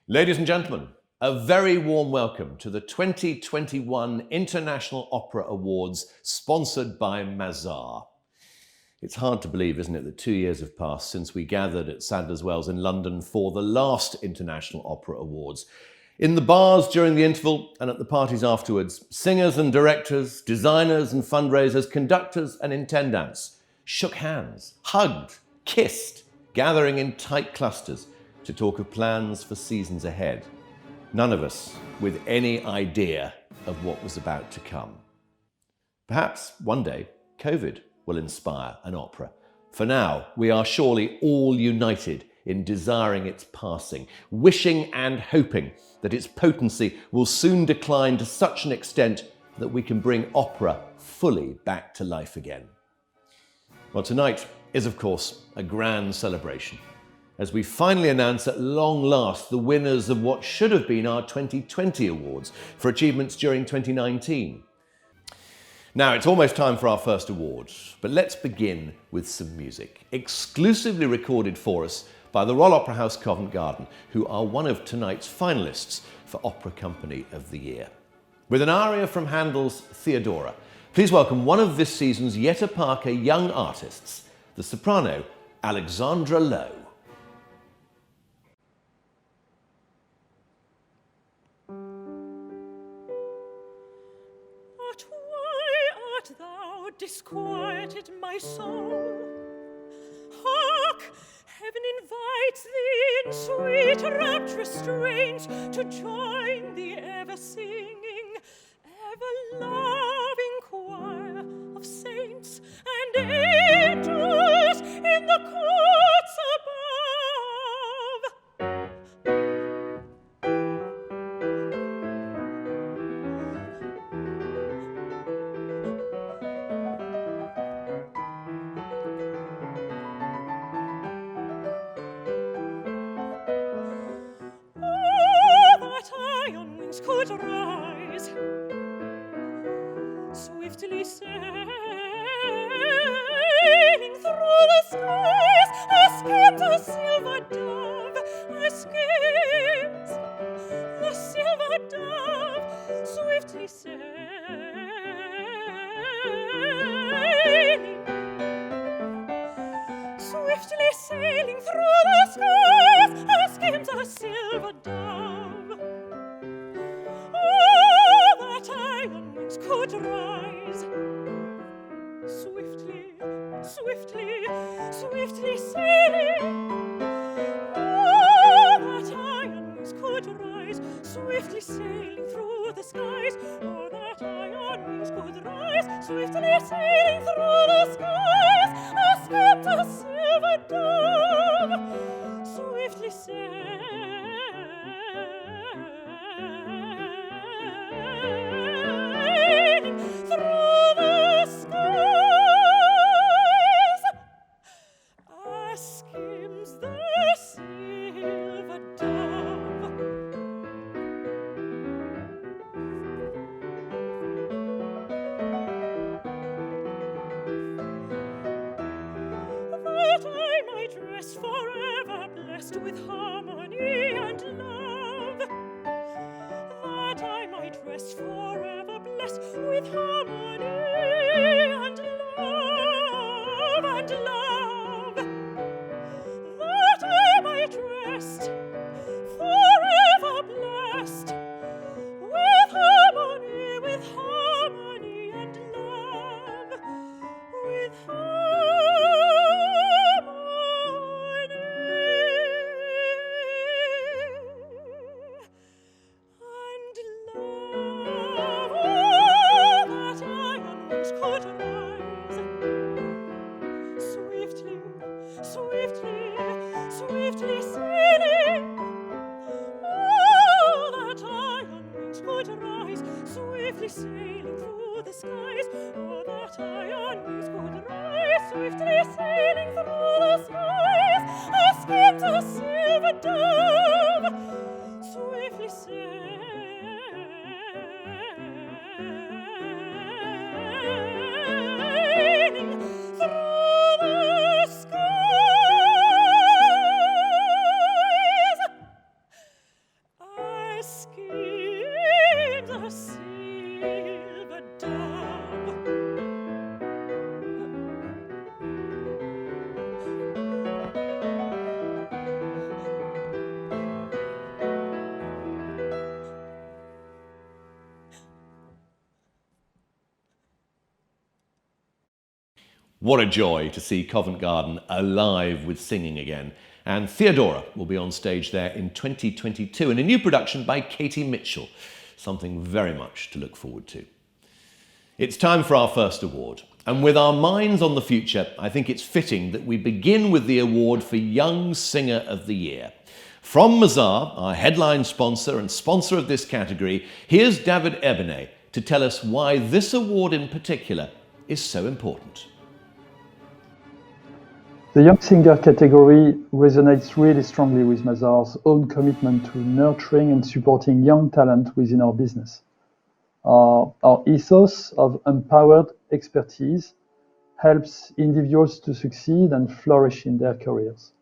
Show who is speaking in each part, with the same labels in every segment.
Speaker 1: Ladies and gentlemen, a very warm welcome to the 2021 International Opera Awards, sponsored by Mazars. It's hard to believe, isn't it, that 2 years have passed since we gathered at Sadler's Wells in London for the last International Opera Awards. In the bars during the interval and at the parties afterwards, singers and directors, designers and fundraisers, conductors and intendants shook hands, hugged, kissed, gathering in tight clusters to talk of plans for seasons ahead. None of us with any idea of what was about to come. Perhaps one day, COVID will inspire an opera. For now, we are surely all united in desiring its passing, wishing and hoping that its potency will soon decline to such an extent that we can bring opera fully back to life again. Well, tonight is, of course, a grand celebration, as we finally announce at long last the winners of what should have been our 2020 awards for achievements during 2019. Now, it's almost time for our first award, but let's begin with some music, exclusively recorded for us by the Royal Opera House Covent Garden, who are one of tonight's finalists for Opera Company of the Year. With an aria from Handel's Theodora, please welcome one of this season's Jetta Parker young artists, the soprano Alexandra Lowe.
Speaker 2: Disquieted my soul. Hark! Heaven invites thee in sweet rapturous strains to join the ever-singing, ever-loving choir of saints and angels in the courts above. Could rise swiftly sailing through the skies, escaped a silver dove, escapes the silver dove, swiftly sailing through the skies, escapes a silver dove. Could rise swiftly sailing. Oh, that iron wings could rise swiftly sailing through the skies. Oh, that iron wings could rise swiftly sailing through the skies. Escaped a silver dove, swiftly sailing. Through the skies, skims the silver dove. That I might rest forever blessed with harmony and love. That I might rest forever blessed with harmony and love and love, that I might rest forever blessed with harmony and love, with harmony and love. Could rise swiftly sailing. Oh, that iron wings could rise swiftly sailing through the skies. Oh, that iron wings could rise swiftly sailing through the skies. Escaped a silver dove, swiftly sailing. Through the sky.
Speaker 1: What a joy to see Covent Garden alive with singing again. And Theodora will be on stage there in 2022 in a new production by Katie Mitchell. Something very much to look forward to. It's time for our first award. And with our minds on the future, I think it's fitting that we begin with the award for Young Singer of the Year. From Mazars, our headline sponsor and sponsor of this category, here's David Ebene to tell us why this award in particular is so important.
Speaker 3: The Young Singer category resonates really strongly with Mazars' own commitment to nurturing and supporting young talent within our business. Our ethos of empowered expertise helps individuals to succeed and flourish in their careers.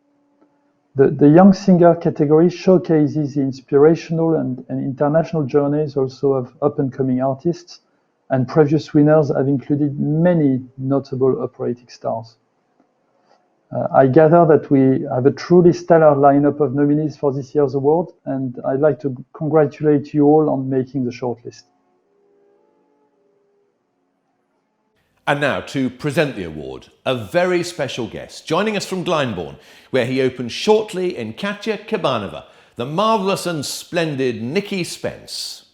Speaker 3: The Young Singer category showcases the inspirational and international journeys also of up-and-coming artists, and previous winners have included many notable operatic stars. I gather that we have a truly stellar lineup of nominees for this year's award, and I'd like to congratulate you all on making the shortlist.
Speaker 1: And now to present the award, a very special guest joining us from Glyndebourne, where he opens shortly in Katya Kabanova, the marvellous and splendid Nicky Spence.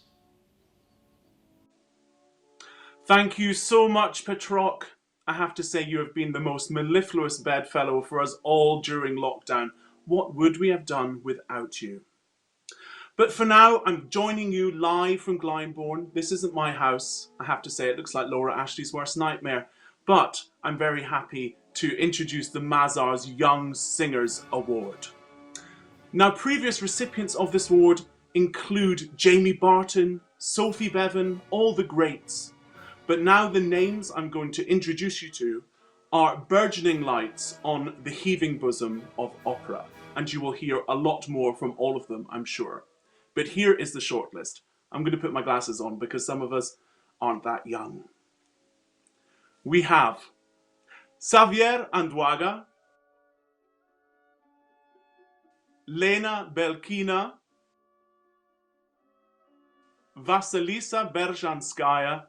Speaker 4: Thank you so much, Petroc. I have to say you have been the most mellifluous bedfellow for us all during lockdown. What would we have done without you? But for now, I'm joining you live from Glyndebourne. This isn't my house. I have to say it looks like Laura Ashley's worst nightmare. But I'm very happy to introduce the Mazars Young Singers Award. Now, previous recipients of this award include Jamie Barton, Sophie Bevan, all the greats. But now the names I'm going to introduce you to are burgeoning lights on the heaving bosom of opera, and you will hear a lot more from all of them, I'm sure. But here is the shortlist. I'm going to put my glasses on because some of us aren't that young. We have Xavier Anduaga, Lena Belkina, Vasilisa Berzhanskaya,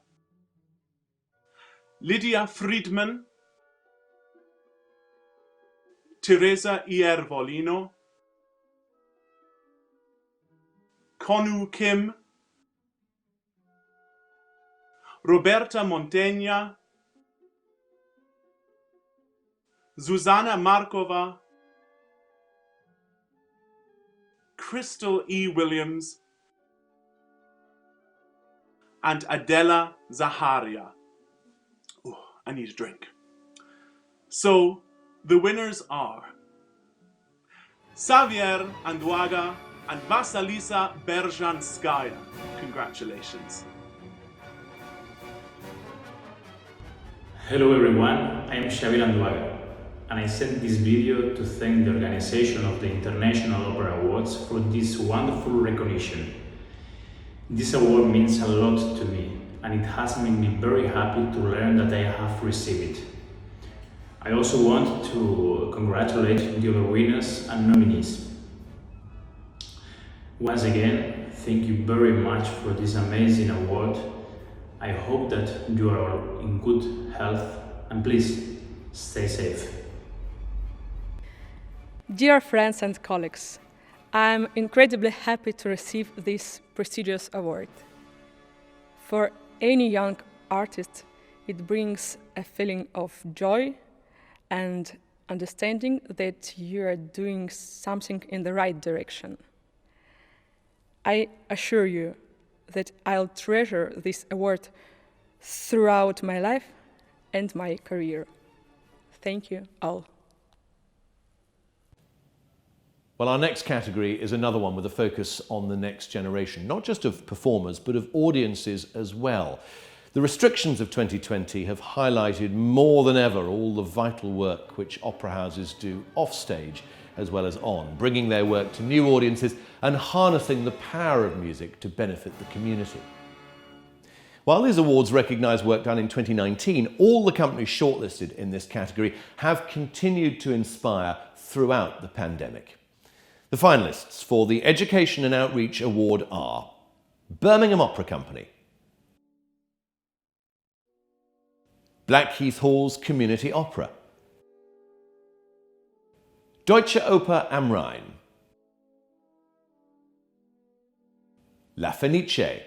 Speaker 4: Lydia Friedman, Teresa Iervolino, Konu Kim, Roberta Montegna, Zuzana Markova, Crystal E. Williams, and Adela Zaharia. Ooh, I need a drink. So, the winners are Xavier Anduaga and Vasilisa Berzhanskaya. Congratulations.
Speaker 5: Hello everyone, I am Xavier Anduaga, and I sent this video to thank the organization of the International Opera Awards for this wonderful recognition. This award means a lot to me, and it has made me very happy to learn that I have received it. I also want to congratulate the other winners and nominees. Once again, thank you very much for this amazing award. I hope that you are all in good health, and please stay safe.
Speaker 6: Dear friends and colleagues, I'm incredibly happy to receive this prestigious award. For any young artist, it brings a feeling of joy and understanding that you are doing something in the right direction. I assure you that I'll treasure this award throughout my life and my career. Thank you all.
Speaker 1: Well, our next category is another one with a focus on the next generation, not just of performers, but of audiences as well. The restrictions of 2020 have highlighted more than ever all the vital work which opera houses do offstage as well as on, bringing their work to new audiences and harnessing the power of music to benefit the community. While these awards recognise work done in 2019, all the companies shortlisted in this category have continued to inspire throughout the pandemic. The finalists for the Education and Outreach Award are Birmingham Opera Company, Blackheath Hall's Community Opera, Deutsche Oper am Rhein, La Fenice,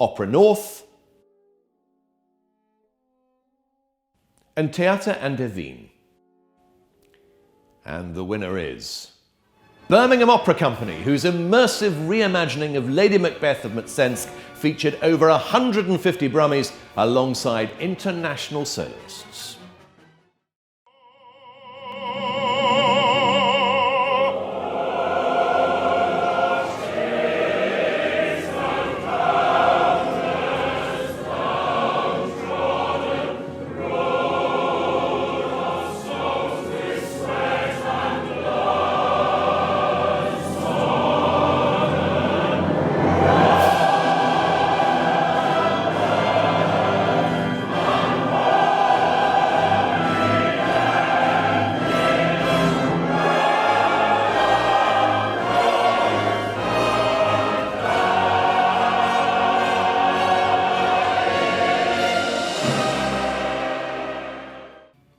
Speaker 1: Opera North, and Theater an der Wien. And the winner is Birmingham Opera Company, whose immersive reimagining of Lady Macbeth of Mtsensk featured over 150 Brummies alongside international soloists.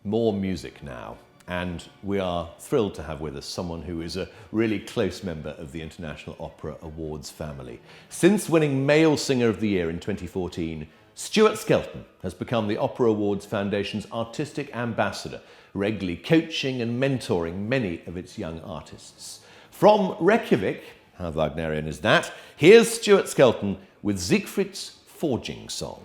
Speaker 1: More music now, and we are thrilled to have with us someone who is a really close member of the International Opera Awards family. Since winning Male Singer of the Year in 2014, Stuart Skelton has become the Opera Awards Foundation's artistic ambassador, regularly coaching and mentoring many of its young artists. From Reykjavik, how Wagnerian is that, here's Stuart Skelton with Siegfried's Forging Song.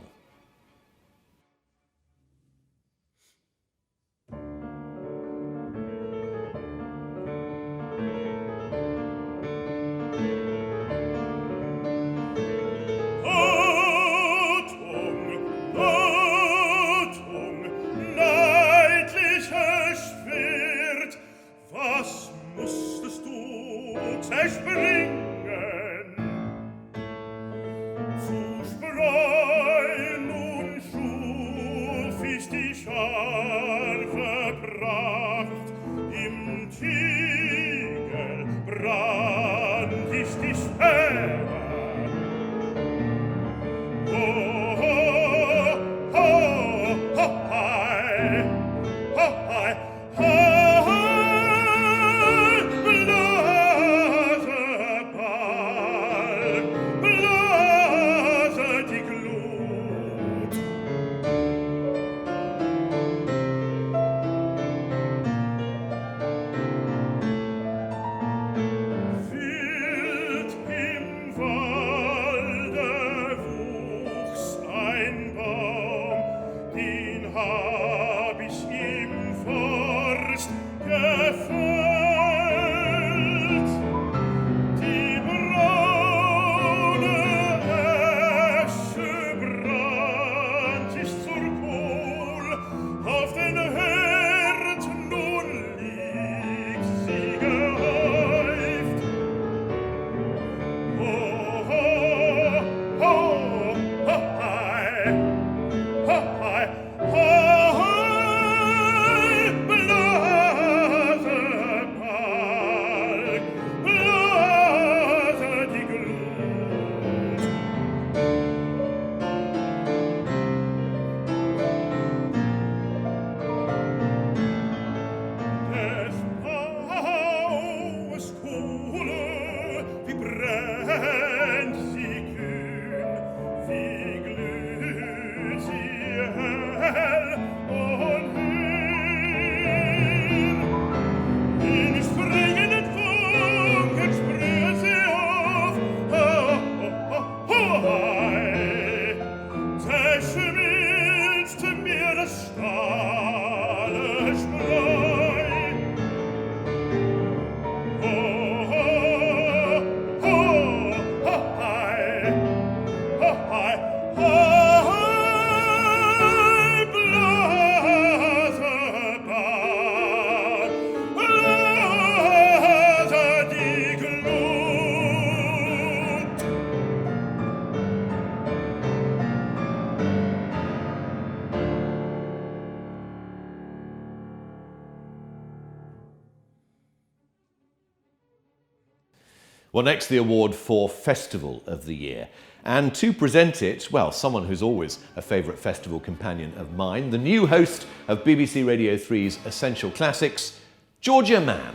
Speaker 1: Well, next, the award for Festival of the Year. And to present it, well, someone who's always a favourite festival companion of mine, the new host of BBC Radio 3's Essential Classics, Georgia Mann.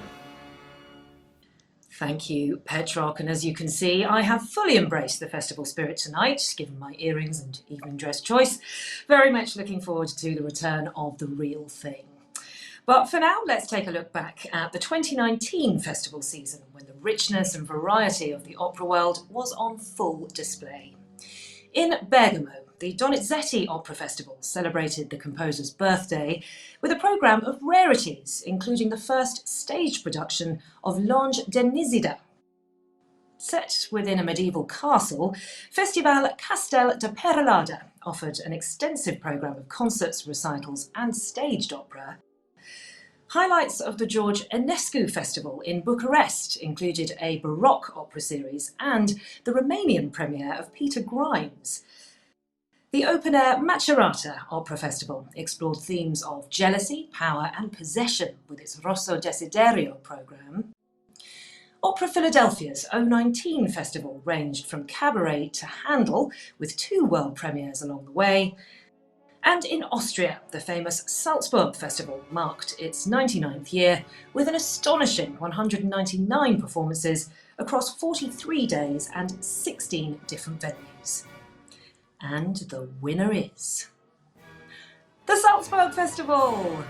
Speaker 7: Thank you, Petrock. And as you can see, I have fully embraced the festival spirit tonight, given my earrings and evening dress choice. Very much looking forward to the return of the real thing. But for now, let's take a look back at the 2019 festival season, when the richness and variety of the opera world was on full display. In Bergamo, the Donizetti Opera Festival celebrated the composer's birthday with a programme of rarities, including the first stage production of L'Ange de Nisida. Set within a medieval castle, Festival Castel de Perelada offered an extensive programme of concerts, recitals and staged opera. Highlights of the George Enescu Festival in Bucharest included a Baroque opera series and the Romanian premiere of Peter Grimes. The open-air Macerata Opera Festival explored themes of jealousy, power and possession with its Rosso Desiderio programme. Opera Philadelphia's 019 Festival ranged from cabaret to Handel, with 2 world premieres along the way. And in Austria, the famous Salzburg Festival marked its 99th year with an astonishing 199 performances across 43 days and 16 different venues. And the winner is the Salzburg Festival!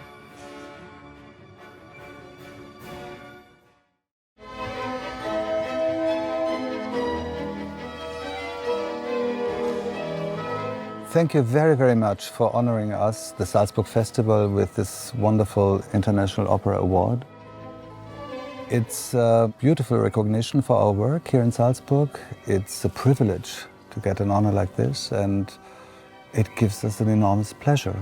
Speaker 8: Thank you very, very much for honoring us, the Salzburg Festival, with this wonderful International Opera Award. It's a beautiful recognition for our work here in Salzburg. It's a privilege to get an honor like this, and it gives us an enormous pleasure.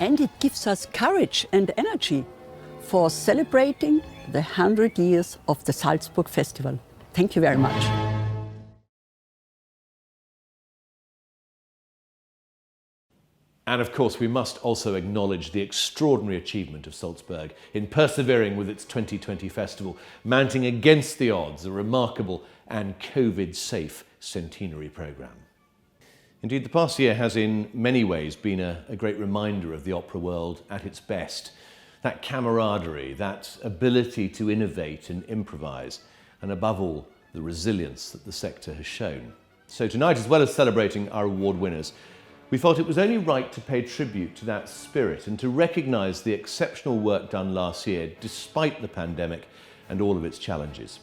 Speaker 9: And it gives us courage and energy for celebrating the 100 years of the Salzburg Festival. Thank you very much.
Speaker 1: And of course, we must also acknowledge the extraordinary achievement of Salzburg in persevering with its 2020 festival, mounting against the odds a remarkable and COVID-safe centenary programme. Indeed, the past year has in many ways been a great reminder of the opera world at its best. That camaraderie, that ability to innovate and improvise, and above all, the resilience that the sector has shown. So tonight, as well as celebrating our award winners, we felt it was only right to pay tribute to that spirit and to recognise the exceptional work done last year, despite the pandemic and all of its challenges.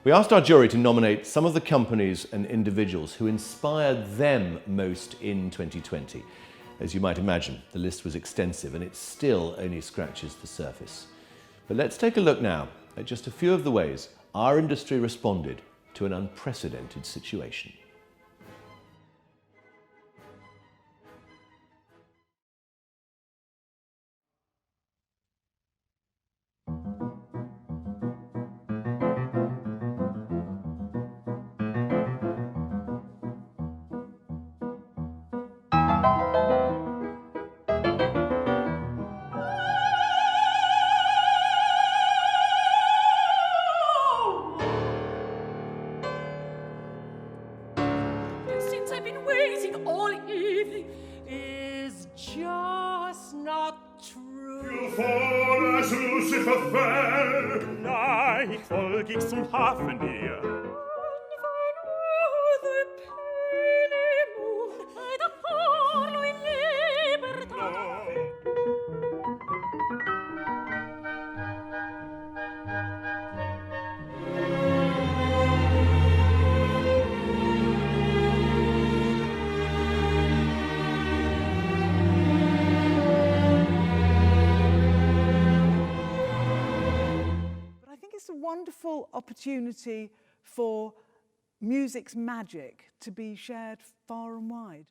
Speaker 1: We asked our jury to nominate some of the companies and individuals who inspired them most in 2020. As you might imagine, the list was extensive and it still only scratches the surface. But let's take a look now at just a few of the ways our industry responded to an unprecedented situation.
Speaker 2: Since I've been waiting all evening is just not true.
Speaker 10: Du fall als Lucifer fell.
Speaker 2: Gleich folg ich zum Hafen dir.
Speaker 11: Wonderful opportunity for music's magic to be shared far and wide.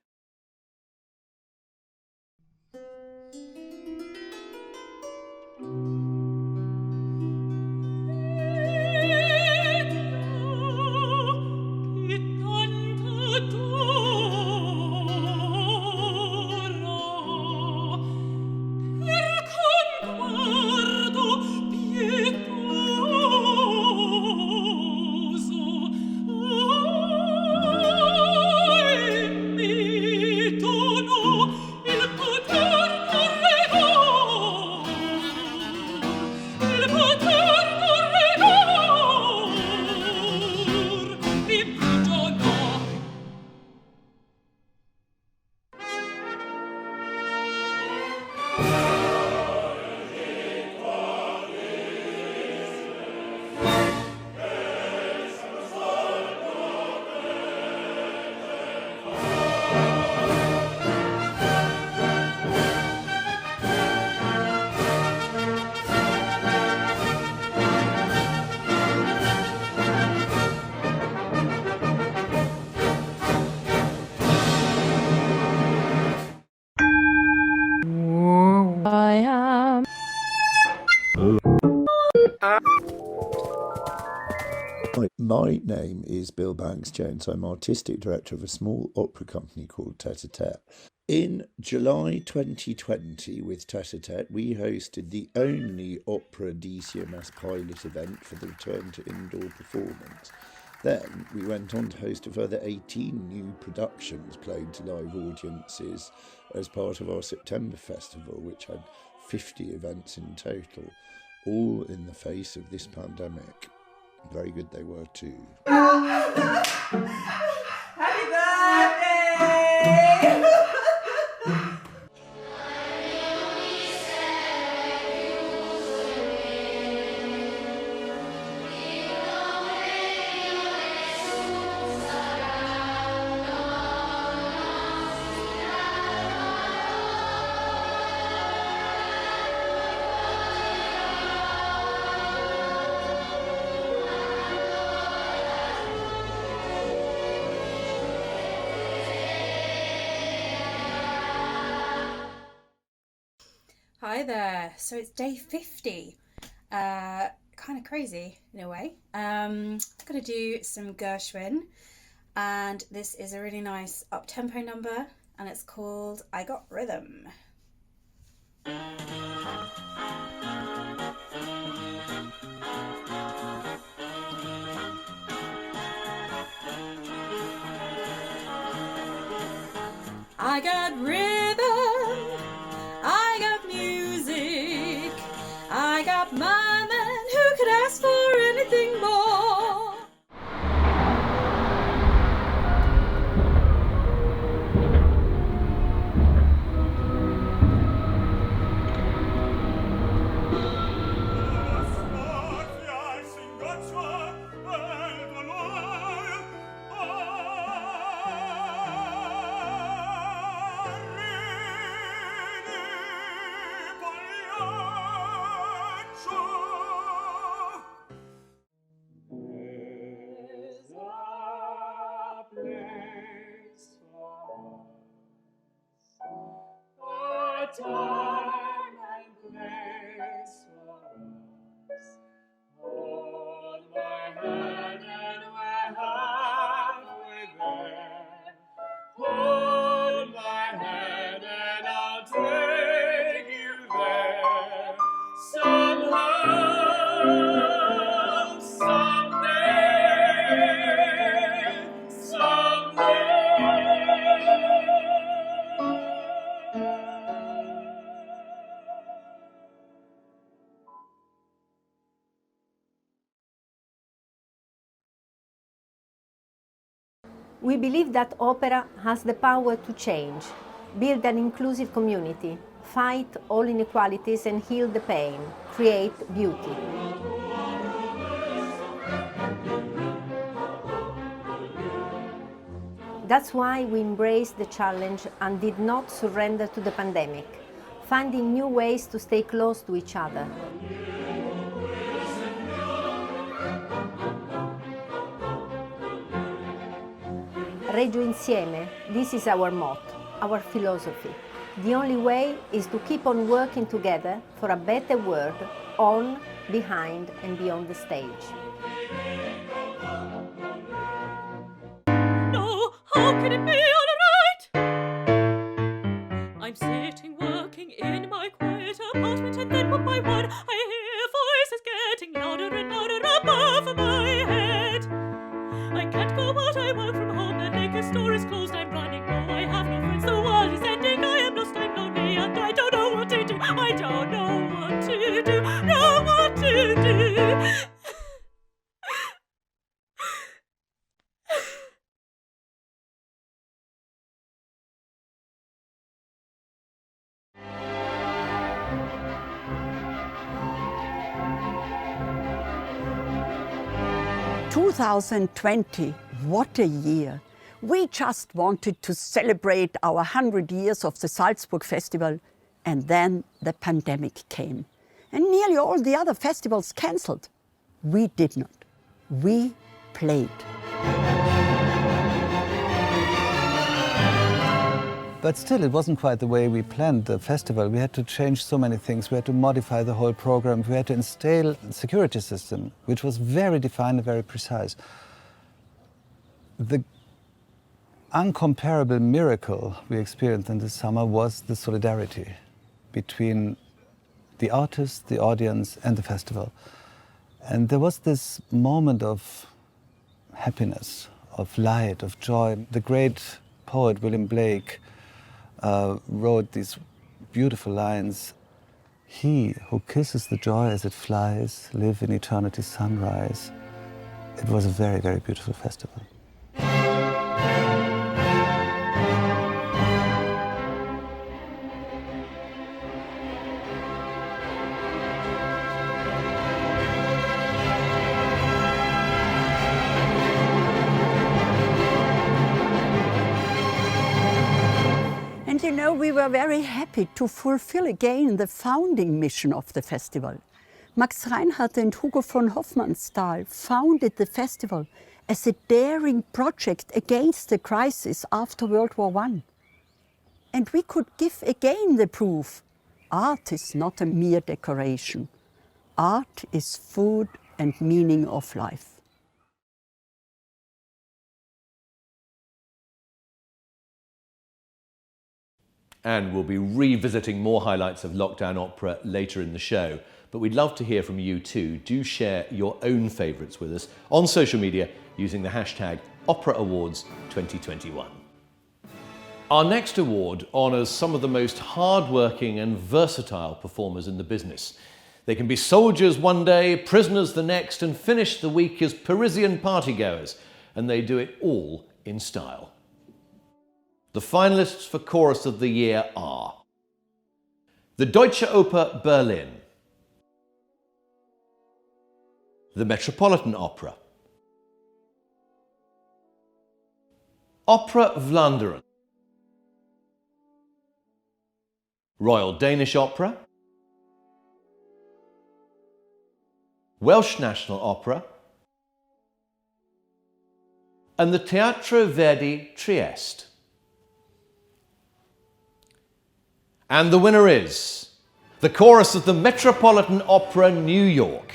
Speaker 12: My name is Bill Banks-Jones. I'm artistic director of a small opera company called Tete-a-Tete. In July 2020 with Tete-a-Tete, we hosted the only Opera DCMS pilot event for the return to indoor performance. Then we went on to host a further 18 new productions played to live audiences as part of our September festival, which had 50 events in total, all in the face of this pandemic. Very good they were too.
Speaker 13: Happy birthday!
Speaker 14: Hi there. So it's day 50. Kind of crazy in a way. I'm going to do some Gershwin, and this is a really nice up-tempo number, and it's called I Got Rhythm. I got rhythm, I got music, I got my man, who could ask for anything more?
Speaker 2: Time and place for us. Hold my hand and we're halfway there. Hold my hand and I'll take you there. Somehow, someday.
Speaker 15: We believe that opera has the power to change, build an inclusive community, fight all inequalities and heal the pain, create beauty. That's why we embraced the challenge and did not surrender to the pandemic, finding new ways to stay close to each other. Regio insieme, this is our motto, our philosophy. The only way is to keep on working together for a better world on, behind and beyond the stage.
Speaker 2: No, how can it be all right? I'm sitting working in my quiet apartment, and then one by one I hear voices getting louder and louder above my head. I can't go out, I work from home, the liquor store is closed, I'm running low, I have no friends, the world is ending, I am lost, I'm lonely, and I don't know what to do, I don't know what to do, know what to do.
Speaker 9: 2020, what a year. We just wanted to celebrate our 100 years of the Salzburg Festival, and then the pandemic came. And nearly all the other festivals cancelled. We did not. We played.
Speaker 8: But still, it wasn't quite the way we planned the festival. We had to change so many things. We had to modify the whole program. We had to install a security system, which was very defined and very precise. The uncomparable miracle we experienced in this summer was the solidarity between the artists, the audience, and the festival. And there was this moment of happiness, of light, of joy. The great poet William Blake wrote these beautiful lines. He who kisses the joy as it flies, live in eternity's sunrise. It was a very, very beautiful festival.
Speaker 9: And you know, we were very happy to fulfill again the founding mission of the festival. Max Reinhardt and Hugo von Hofmannsthal founded the festival as a daring project against the crisis after World War I. And we could give again the proof. Art is not a mere decoration. Art is food and meaning of life.
Speaker 1: And we'll be revisiting more highlights of Lockdown Opera later in the show. But we'd love to hear from you too. Do share your own favourites with us on social media using the hashtag Opera Awards 2021. Our next award honours some of the most hard-working and versatile performers in the business. They can be soldiers one day, prisoners the next, and finish the week as Parisian partygoers, and they do it all in style. The finalists for Chorus of the Year are the Deutsche Oper Berlin, the Metropolitan Opera, Opera Vlaanderen, Royal Danish Opera, Welsh National Opera, and the Teatro Verdi Trieste. And the winner is the chorus of the Metropolitan Opera New York.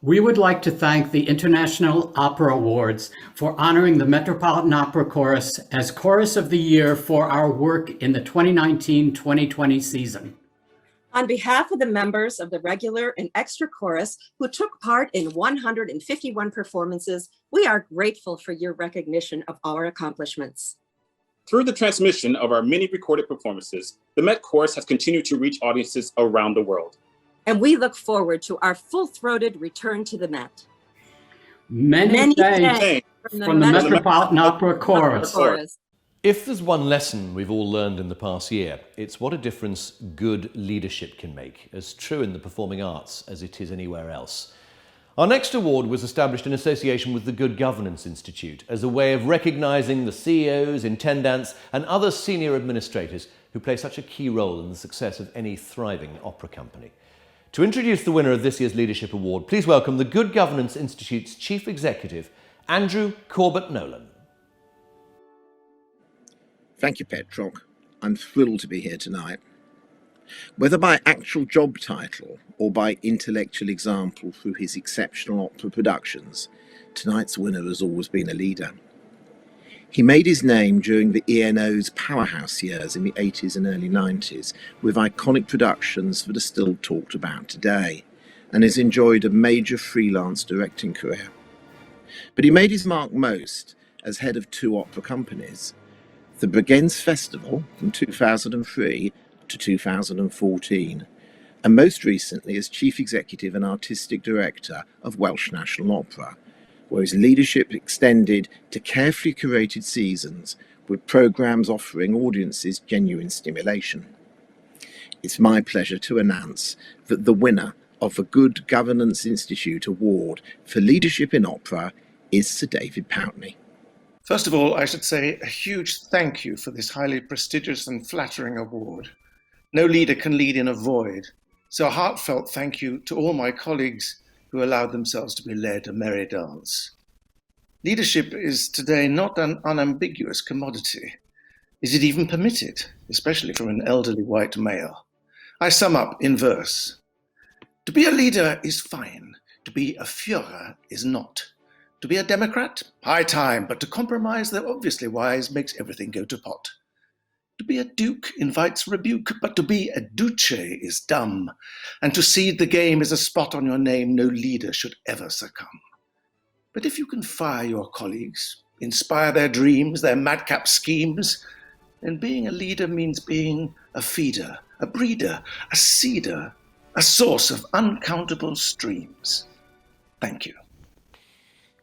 Speaker 16: We would like to thank the International Opera Awards for honoring the Metropolitan Opera Chorus as Chorus of the Year for our work in the 2019-2020 season.
Speaker 17: On behalf of the members of the regular and extra chorus who took part in 151 performances, we are grateful for your recognition of our accomplishments.
Speaker 18: Through the transmission of our many recorded performances, the Met Chorus has continued to reach audiences around the world.
Speaker 17: And we look forward to our full-throated return to the Met.
Speaker 16: Many thanks from the Metropolitan Opera Chorus.
Speaker 1: If there's one lesson we've all learned in the past year, it's what a difference good leadership can make, as true in the performing arts as it is anywhere else. Our next award was established in association with the Good Governance Institute as a way of recognising the CEOs, intendants and other senior administrators who play such a key role in the success of any thriving opera company. To introduce the winner of this year's Leadership Award, please welcome the Good Governance Institute's Chief Executive, Andrew Corbett-Nolan.
Speaker 19: Thank you, Petroc. I'm thrilled to be here tonight. Whether by actual job title or by intellectual example through his exceptional opera productions, tonight's winner has always been a leader. He made his name during the ENO's powerhouse years in the 80s and early 90s with iconic productions that are still talked about today, and has enjoyed a major freelance directing career. But he made his mark most as head of two opera companies, the Bregenz Festival from 2003 to 2014, and most recently as Chief Executive and Artistic Director of Welsh National Opera, where his leadership extended to carefully curated seasons with programmes offering audiences genuine stimulation. It's my pleasure to announce that the winner of the Good Governance Institute Award for Leadership in Opera is Sir David Pountney.
Speaker 20: First of all, I should say a huge thank you for this highly prestigious and flattering award. No leader can lead in a void, so a heartfelt thank you to all my colleagues who allowed themselves to be led a merry dance. Leadership is today not an unambiguous commodity. Is it even permitted, especially from an elderly white male? I sum up in verse. To be a leader is fine, to be a Führer is not. To be a Democrat? High time, but to compromise, though obviously wise, makes everything go to pot. To be a duke invites rebuke, but to be a duce is dumb, and to seed the game is a spot on your name no leader should ever succumb. But if you can fire your colleagues, inspire their dreams, their madcap schemes, then being a leader means being a feeder, a breeder, a seeder, a source of uncountable streams. Thank you.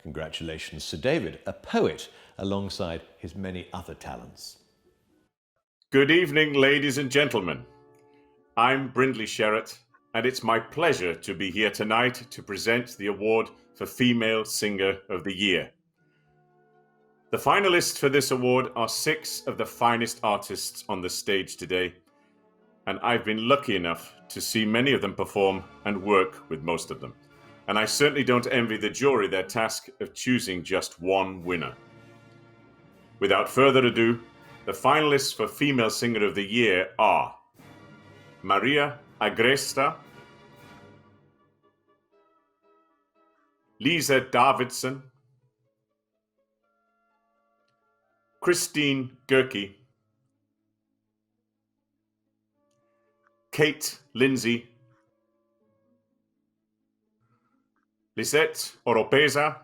Speaker 1: Congratulations, Sir David, a poet alongside his many other talents.
Speaker 21: Good evening, ladies and gentlemen. I'm Brindley Sherratt, and it's my pleasure to be here tonight to present the award for Female Singer of the Year. The finalists for this award are 6 of the finest artists on the stage today, and I've been lucky enough to see many of them perform and work with most of them. And I certainly don't envy the jury their task of choosing just one winner. Without further ado, the finalists for Female Singer of the Year are Maria Agresta, Lise Davidsen, Christine Gerke, Kate Lindsay, Lisette Oropesa,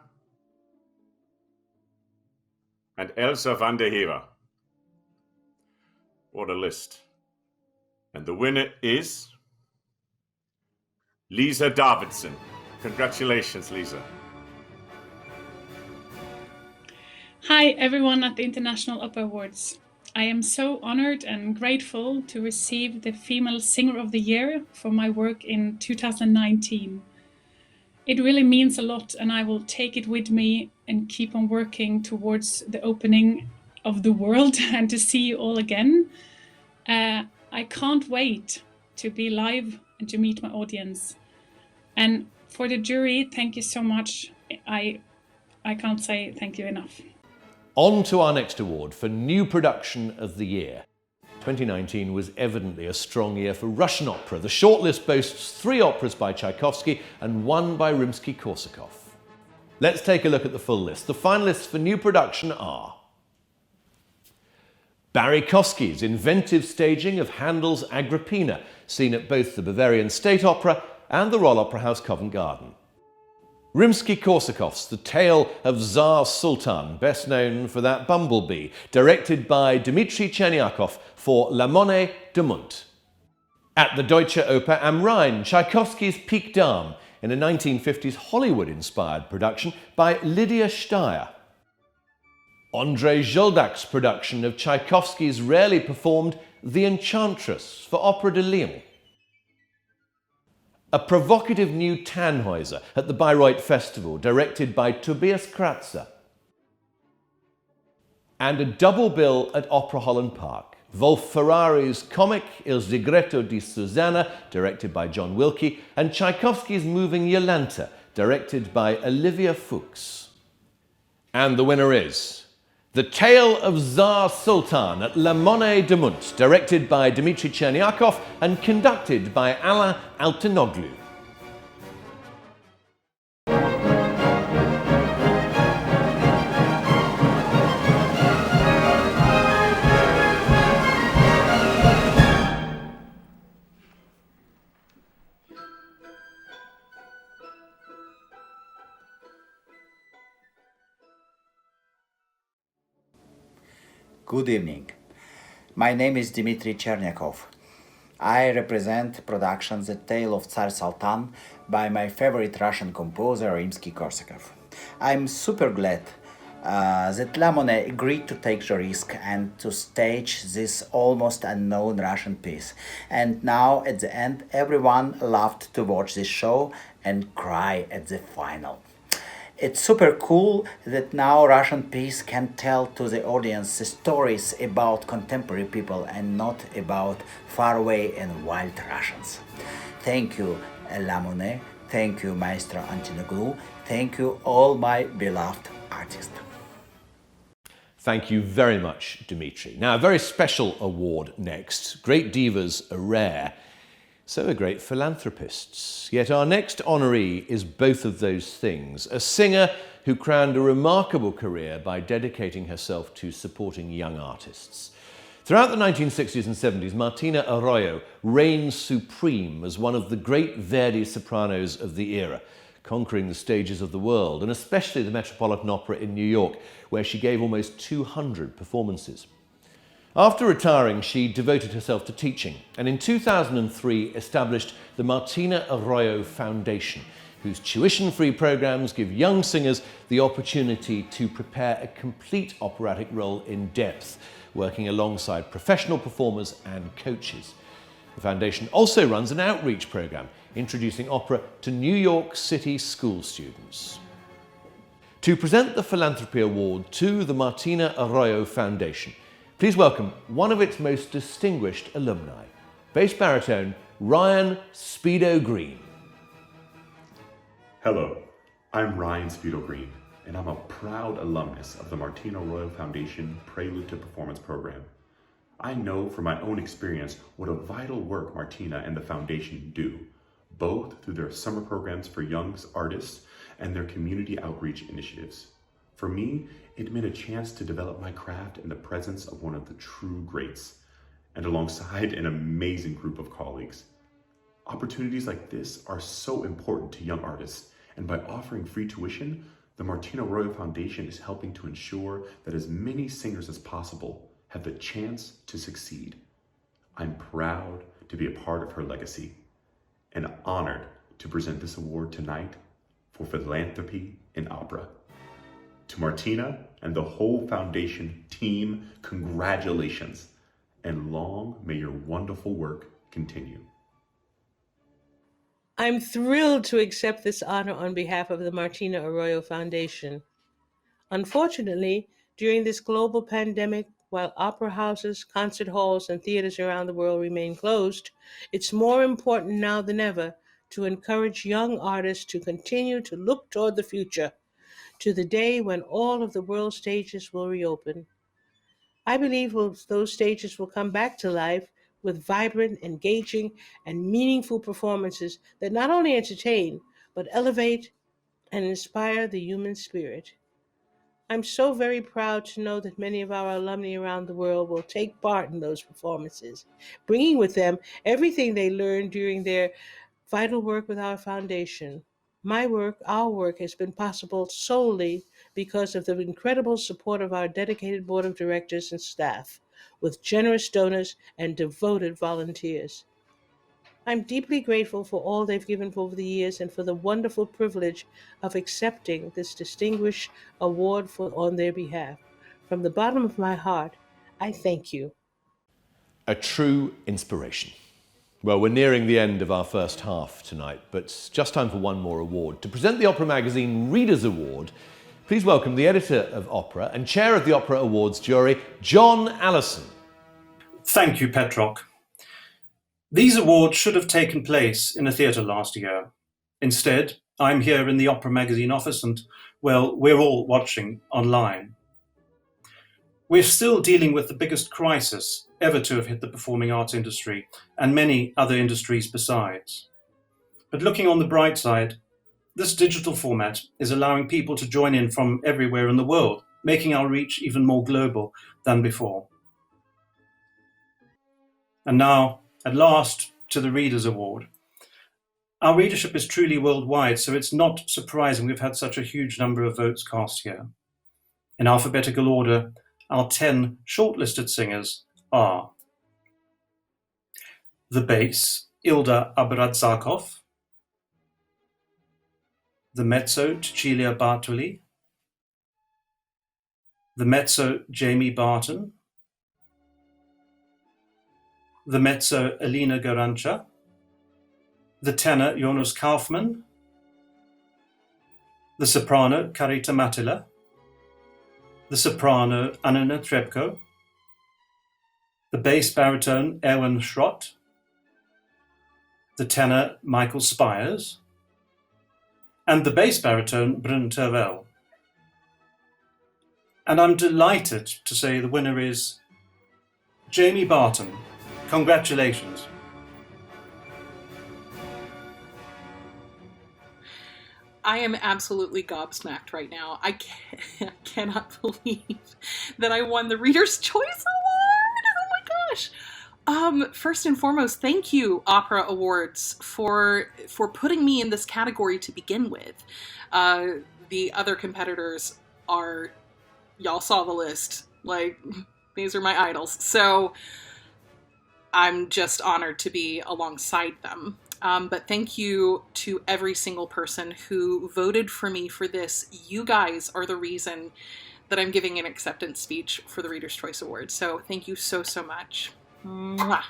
Speaker 21: and Elsa van der Heever. What a list. And the winner is Lise Davidsen. Congratulations, Lise.
Speaker 22: Hi, everyone at the International Opera Awards. I am so honored and grateful to receive the Female Singer of the Year for my work in 2019. It really means a lot, and I will take it with me and keep on working towards the opening of the world and to see you all again. I can't wait to be live and to meet my audience. And for the jury, thank you so much. I can't say thank you enough.
Speaker 1: On to our next award for New Production of the Year. 2019 was evidently a strong year for Russian opera. The shortlist boasts 3 operas by Tchaikovsky and 1 by Rimsky-Korsakov. Let's take a look at the full list. The finalists for New Production are Barry Kosky's inventive staging of Handel's Agrippina, seen at both the Bavarian State Opera and the Royal Opera House Covent Garden. Rimsky-Korsakov's The Tale of Tsar Sultan, best known for that Bumblebee, directed by Dmitri Chernyakov for La Monnaie de Munt. At the Deutsche Oper am Rhein, Tchaikovsky's Pique Dame, in a 1950s Hollywood-inspired production by Lydia Steyer. Andrei Zoldak's production of Tchaikovsky's rarely performed The Enchantress for Opera de Lyon. A provocative new Tannhäuser at the Bayreuth Festival, directed by Tobias Kratzer. And a double bill at Opera Holland Park. Wolf Ferrari's comic Il Segreto di Susanna, directed by John Wilkie, and Tchaikovsky's moving Jolanta, directed by Olivia Fuchs. And the winner is The Tale of Tsar Sultan at La Monnaie de Munt, directed by Dmitry Chernyakov and conducted by Alain Altinoglu.
Speaker 3: Good evening. My name is Dmitry Chernyakov. I represent productions The Tale of Tsar Sultan by my favorite Russian composer Rimsky-Korsakov. I'm super glad that La Monnaie agreed to take the risk and to stage this almost unknown Russian piece. And now at the end everyone loved to watch this show and cry at the final. It's super cool that now Russian piece can tell to the audience the stories about contemporary people and not about faraway and wild Russians. Thank you, La Monnaie. Thank you, Maestro Antinoglu. Thank you, all my beloved artists.
Speaker 1: Thank you very much, Dmitry. Now, a very special award next. Great divas are rare. So are great philanthropists. Yet our next honoree is both of those things. A singer who crowned a remarkable career by dedicating herself to supporting young artists. Throughout the 1960s and 70s, Martina Arroyo reigned supreme as one of the great Verdi sopranos of the era, conquering the stages of the world, and especially the Metropolitan Opera in New York, where she gave almost 200 performances. After retiring, she devoted herself to teaching, and in 2003 established the Martina Arroyo Foundation, whose tuition-free programs give young singers the opportunity to prepare a complete operatic role in depth, working alongside professional performers and coaches. The foundation also runs an outreach program, introducing opera to New York City school students. To present the Philanthropy Award to the Martina Arroyo Foundation, please welcome one of its most distinguished alumni, bass baritone Ryan Speedo Green.
Speaker 4: Hello, I'm Ryan Speedo Green, and I'm a proud alumnus of the Martina Arroyo Foundation Prelude to Performance program. I know from my own experience what a vital work Martina and the foundation do, both through their summer programs for young artists and their community outreach initiatives. For me, it meant a chance to develop my craft in the presence of one of the true greats, and alongside an amazing group of colleagues. Opportunities like this are so important to young artists, and by offering free tuition, the Martina Arroyo Foundation is helping to ensure that as many singers as possible have the chance to succeed. I'm proud to be a part of her legacy, and honored to present this award tonight for philanthropy in opera. To Martina and the whole foundation team, congratulations, and long may your wonderful work continue.
Speaker 23: I'm thrilled to accept this honor on behalf of the Martina Arroyo Foundation. Unfortunately, during this global pandemic, while opera houses, concert halls, and theaters around the world remain closed, it's more important now than ever to encourage young artists to continue to look toward the future, to the day when all of the world stages will reopen. I believe those stages will come back to life with vibrant, engaging, and meaningful performances that not only entertain, but elevate and inspire the human spirit. I'm so very proud to know that many of our alumni around the world will take part in those performances, bringing with them everything they learned during their vital work with our foundation. My work, our work, has been possible solely because of the incredible support of our dedicated board of directors and staff, with generous donors and devoted volunteers. I'm deeply grateful for all they've given over the years and for the wonderful privilege of accepting this distinguished award on their behalf. From the bottom of my heart, I thank you.
Speaker 1: A true inspiration. Well, we're nearing the end of our first half tonight, but it's just time for one more award. To present the Opera Magazine Readers' Award, please welcome the editor of Opera and chair of the Opera Awards jury, John Allison.
Speaker 5: Thank you, Petrock. These awards should have taken place in a theatre last year. Instead, I'm here in the Opera Magazine office and, well, we're all watching online. We're still dealing with the biggest crisis ever to have hit the performing arts industry and many other industries besides. But looking on the bright side, this digital format is allowing people to join in from everywhere in the world, making our reach even more global than before. And now, at last, to the Readers' Award. Our readership is truly worldwide, so it's not surprising we've had such a huge number of votes cast here. In alphabetical order, our 10 shortlisted singers are the bass, Ilda Abradzakov, the mezzo, Cecilia Bartoli, the mezzo, Jamie Barton, the mezzo, Elena Garancha, the tenor, Jonas Kaufmann, the soprano, Karita Matila, the soprano, Anna Trebko, the bass baritone, Erwin Schrott, the tenor, Michael Spires, and the bass baritone, Bryn Tervel. And I'm delighted to say the winner is Jamie Barton. Congratulations.
Speaker 6: I am absolutely gobsmacked right now. I cannot believe that I won the Reader's Choice Award. Oh my gosh. First and foremost, thank you, Opera Awards, for putting me in this category to begin with. The other competitors are, y'all saw the list. Like, these are my idols. So I'm just honored to be alongside them. But thank you to every single person who voted for me for this. You guys are the reason that I'm giving an acceptance speech for the Reader's Choice Award. So thank you so, so much. Mwah.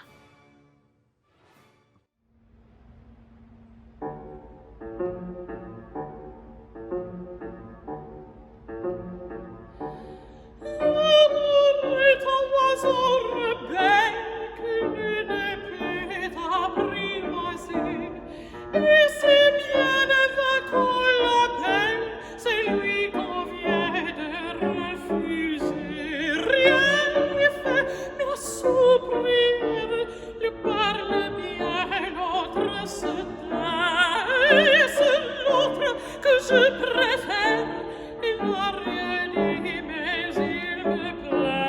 Speaker 2: Et c'est bien va qu'on l'appelle, c'est lui qu'on vient de refuser. Rien ne fait me sourire, lui parle bien, l'autre se tait. Et c'est l'autre que je préfère, il n'a rien dit, mais il me plaît.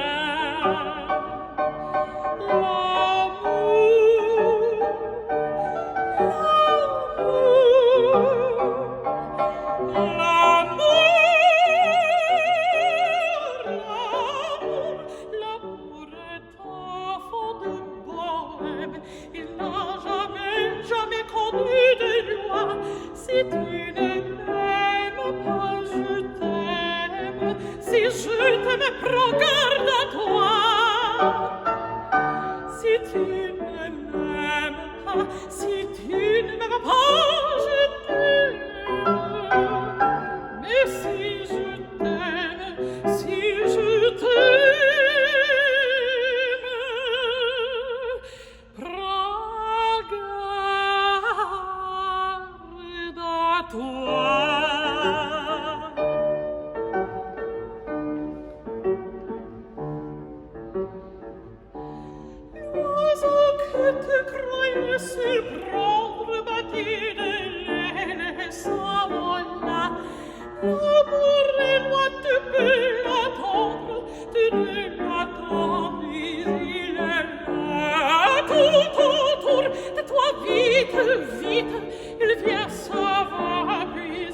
Speaker 2: L'amour est un fond de bohème, il n'a jamais connu de loi. Si tu ne m'aimes pas, je t'aime. Si je t'aime, prends garde à toi. Si tu ne m'aimes pas, si tu ne m'aimes pas, je t'aime. Mais si je t'aime, si je t'aime, prends garde à toi. L'oiseau que tu croyais surprendre battit de l'aile et s'envola. L'amour est loin, tu peux l'attendre, tu ne l'attends plus, il est là. Tout autour de toi, vite, vite, il vient, ça va, puis il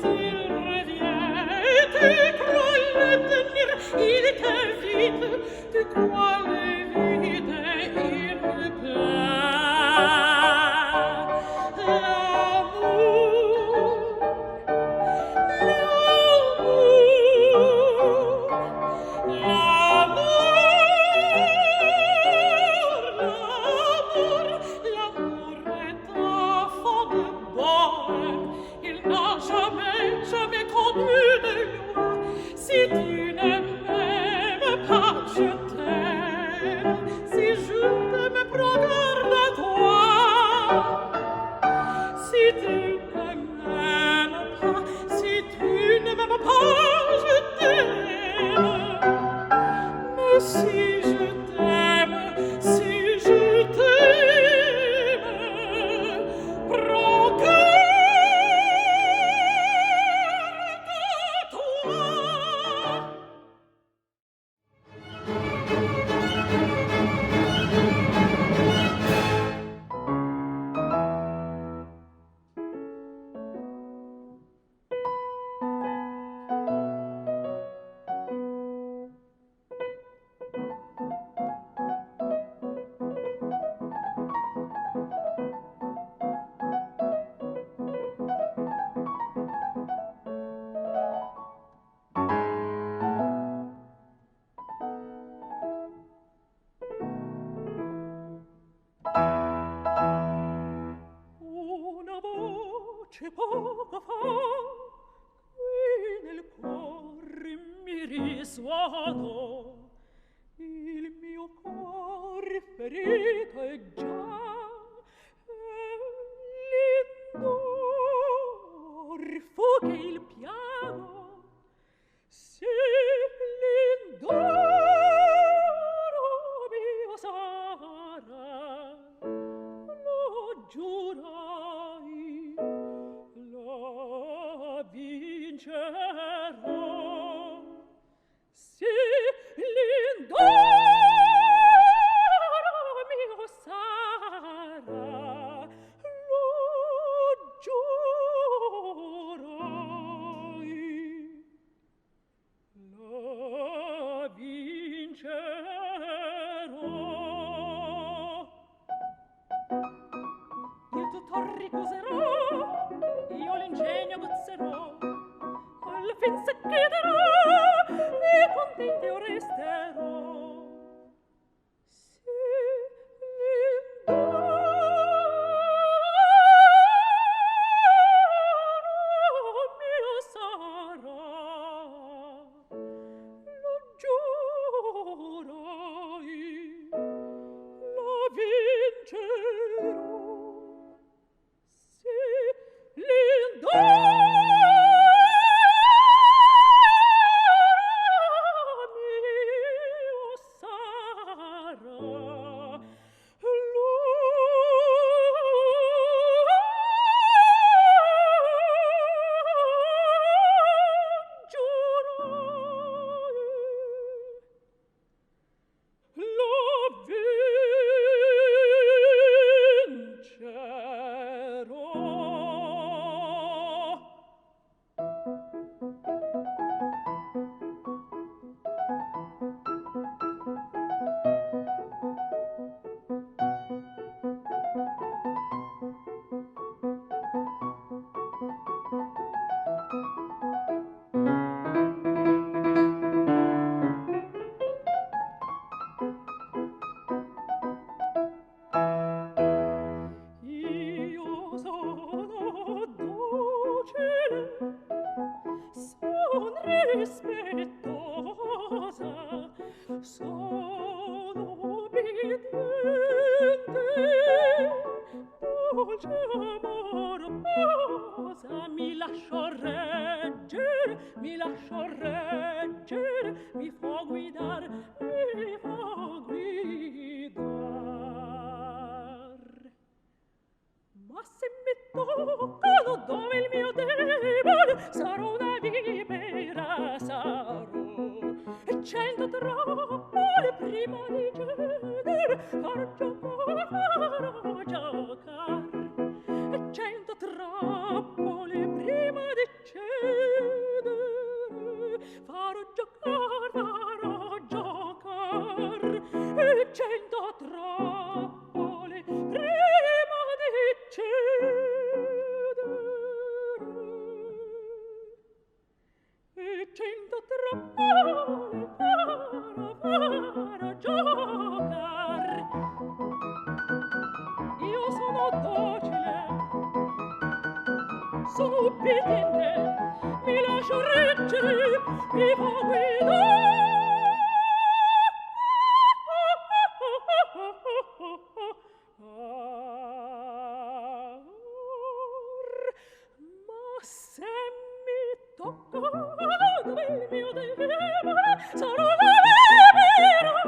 Speaker 2: revient. Tu crois le tenir, il t'invite, tu crois le vide, il me plaît. L'amour, voce poco fa qui nel cuore mi risuonò. Il mio cuore ferito è già l'indor fu che il piago se l'indoro mio sarà, lo giurai, lo vincerò. Se l'indoro mio sarà, lo giurai, lo vincerò. Il tutor ricuserò, io l'ingegno aguzzerò, alla fin se chiederò e contento io resterò. Se l'indoro mio sarà, lo giurai, lo vincerò. Se l'indoro mio sarà, io sono docile, son rispettosa, sono obbediente, dolce amorosa, mi lascio reggere, mi fa guidar, mi fa guidar. Ma se mi toccano dove il mio debole, sarò una vipera, sarò, e 100 trappole prima di cedere, farò giocar, e 100 trappole prima di cedere, farò giocar, e 100 trappole prima di cedere, e 100 trappole farò giocar. Io sono docile, sono obbediente, mi lascio reggere, mi fa guidare. Ma se mi tocca dove il mio debole, sarò la vipera,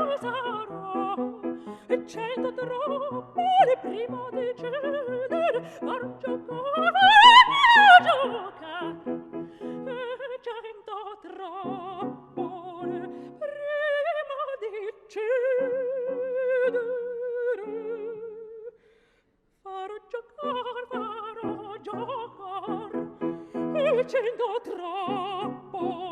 Speaker 2: cento trappole.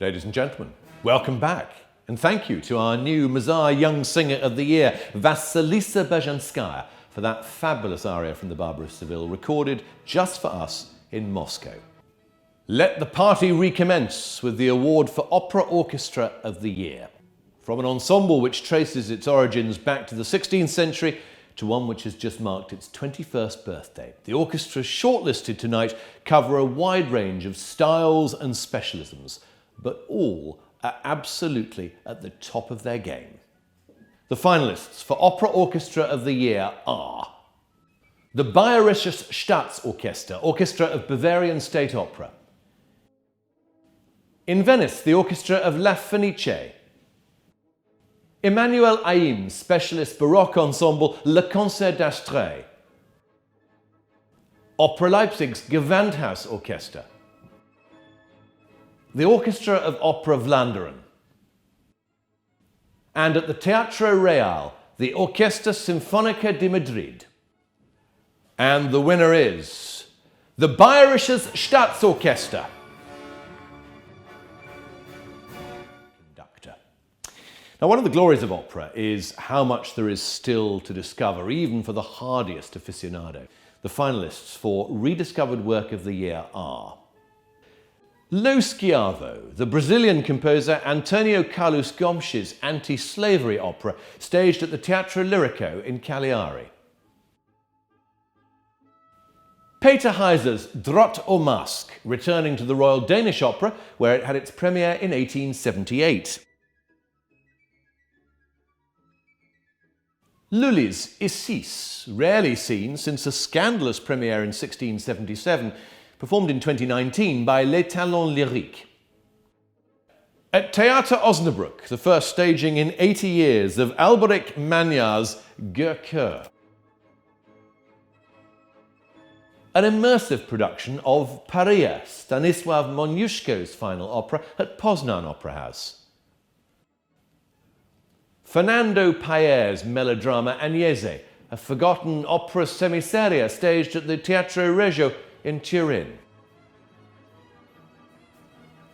Speaker 1: Ladies and gentlemen, welcome back. And thank you to our new Mazars Young Singer of the Year, Vasilisa Berzhanskaya, for that fabulous aria from the Barbarous Seville, recorded just for us in Moscow. Let the party recommence with the award for Opera Orchestra of the Year. From an ensemble which traces its origins back to the 16th century to one which has just marked its 21st birthday, the orchestras shortlisted tonight cover a wide range of styles and specialisms, but all are absolutely at the top of their game. The finalists for Opera Orchestra of the Year are the Bayerisches Staatsorchester, Orchestra of Bavarian State Opera. In Venice, the Orchestra of La Fenice. Emmanuel Haïm's specialist Baroque ensemble Le Concert d'Astrée. Opera Leipzig's Gewandhaus Orchester. The Orchestra of Opera Vlaanderen. And at the Teatro Real, the Orquesta Sinfonica de Madrid. And the winner is the Bayerisches Staatsorchester. Conductor. Now, one of the glories of opera is how much there is still to discover, even for the hardiest aficionado. The finalists for Rediscovered Work of the Year are Lo Schiavo, the Brazilian composer Antonio Carlos Gomes's anti-slavery opera staged at the Teatro Lirico in Cagliari. Peter Heiser's Drott o Mask, returning to the Royal Danish Opera, where it had its premiere in 1878. Lully's Isis, rarely seen since a scandalous premiere in 1677, performed in 2019 by Les Talents Lyriques. At Theater Osnabrück, the first staging in 80 years of Alberic Magnar's Gurkur. An immersive production of Paria, Stanisław Moniuszko's final opera at Poznan Opera House. Fernando Paier's melodrama Agnese, a forgotten opera semiseria staged at the Teatro Regio in Turin.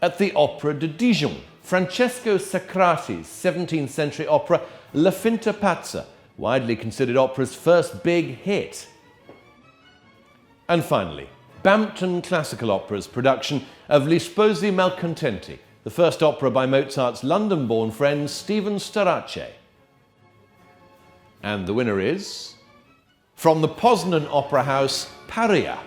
Speaker 1: At the Opera de Dijon, Francesco Sacrati's 17th century opera La Finta Pazza, widely considered opera's first big hit. And finally, Bampton Classical Opera's production of Gli Sposi Malcontenti, the first opera by Mozart's London-born friend Stephen Starace. And the winner is, from the Poznan Opera House, Paria.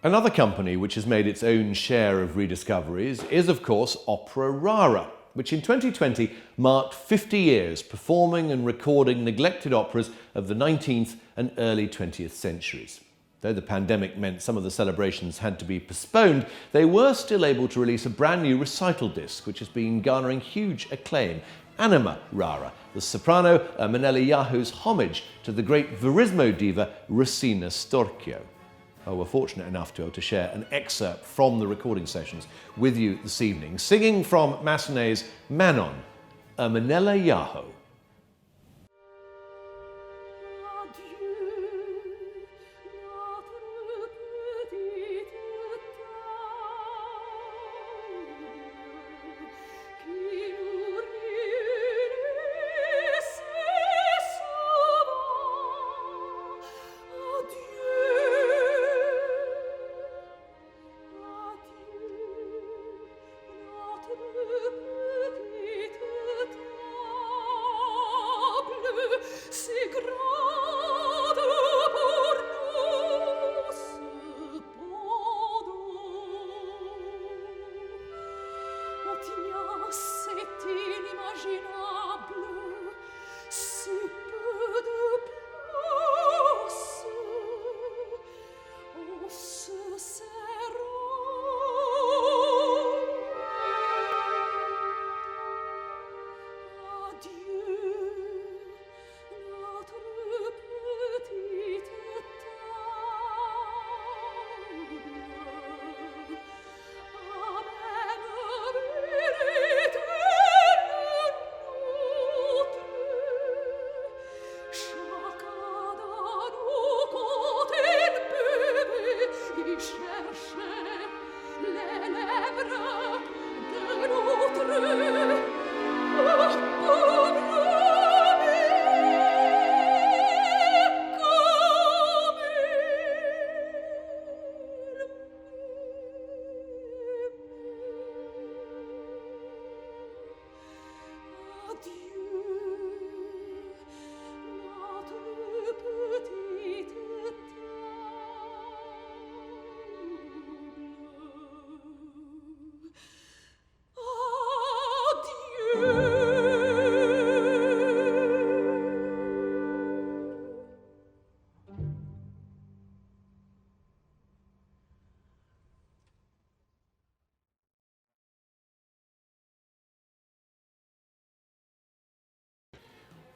Speaker 1: Another company which has made its own share of rediscoveries is, of course, Opera Rara, which in 2020 marked 50 years performing and recording neglected operas of the 19th and early 20th centuries. Though the pandemic meant some of the celebrations had to be postponed, they were still able to release a brand new recital disc which has been garnering huge acclaim. Anima Rara, the soprano Ermonela Jaho's homage to the great Verismo diva Rosina Storchio. were fortunate enough to be able to share an excerpt from the recording sessions with you this evening, singing from Massenet's Manon, Ermonela Jaho.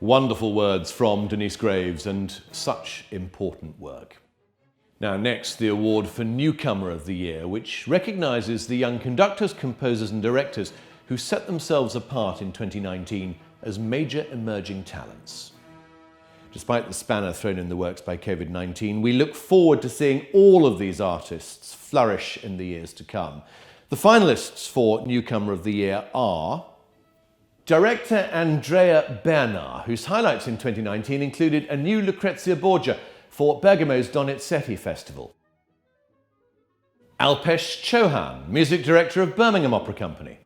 Speaker 1: Wonderful words from Denise Graves, and such important work. Now next, the award for Newcomer of the Year, which recognises the young conductors, composers and directors who set themselves apart in 2019 as major emerging talents. Despite the spanner thrown in the works by COVID-19, we look forward to seeing all of these artists flourish in the years to come. The finalists for Newcomer of the Year are director Andrea Bernard, whose highlights in 2019 included a new Lucrezia Borgia for Bergamo's Donizetti Festival. Alpesh Chauhan, music director of Birmingham Opera Company.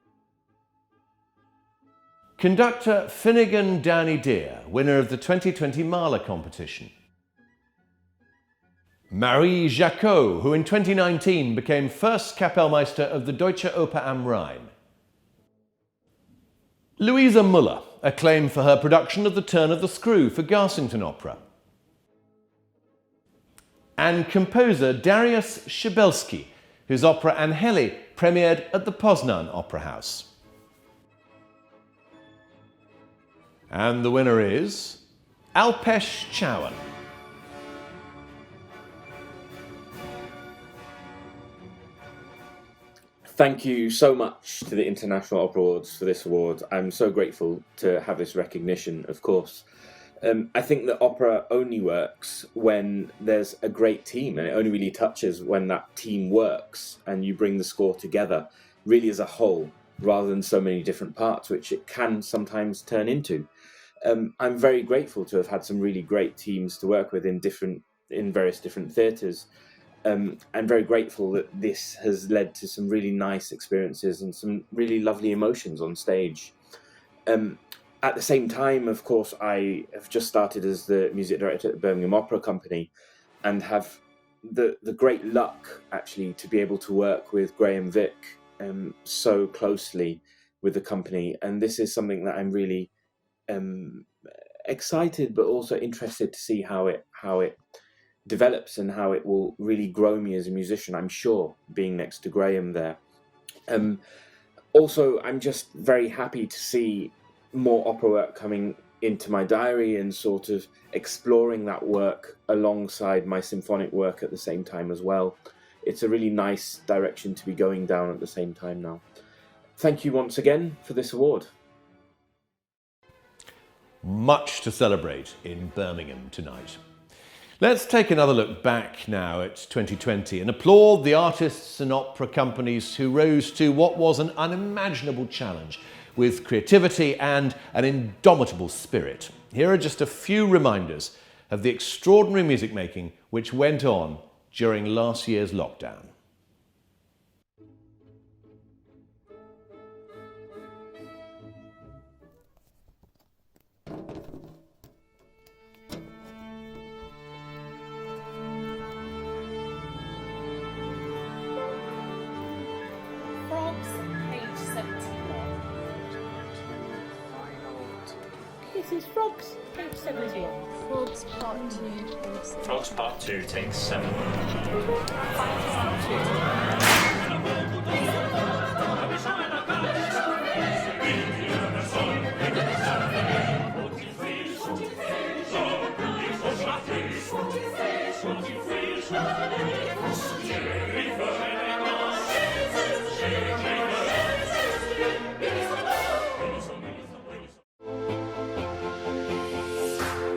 Speaker 1: Conductor Finnegan Downey Deer, winner of the 2020 Mahler competition. Marie Jacot, who in 2019 became first Kapellmeister of the Deutsche Oper am Rhein. Louisa Muller, acclaimed for her production of The Turn of the Screw for Garsington Opera. And composer Dariusz Szybelski, whose opera Angeli premiered at the Poznan Opera House. And the winner is Alpesh Chauhan.
Speaker 7: Thank you so much to the International Opera Awards for this award. I'm so grateful to have this recognition, of course. I think that opera only works when there's a great team, and it only really touches when that team works and you bring the score together really as a whole, rather than so many different parts, which it can sometimes turn into. I'm very grateful to have had some really great teams to work with in various different theatres. I'm very grateful that this has led to some really nice experiences and some really lovely emotions on stage. At the same time, of course, I have just started as the music director at the Birmingham Opera Company and have the great luck, actually, to be able to work with Graham Vick so closely with the company. And this is something that I'm really excited but also interested to see how it develops and how it will really grow me as a musician, I'm sure, being next to Graham there. Also, I'm just very happy to see more opera work coming into my diary and sort of exploring that work alongside my symphonic work at the same time as well. It's a really nice direction to be going down at the same time now. Thank you once again for this award.
Speaker 1: Much to celebrate in Birmingham tonight. Let's take another look back now at 2020 and applaud the artists and opera companies who rose to what was an unimaginable challenge with creativity and an indomitable spirit. Here are just a few reminders of the extraordinary music making which went on during last year's lockdown.
Speaker 10: Frogs, page 71. This is Frogs, page 71. Frogs, part 2, page 7.
Speaker 11: Frogs Part 2, take 7.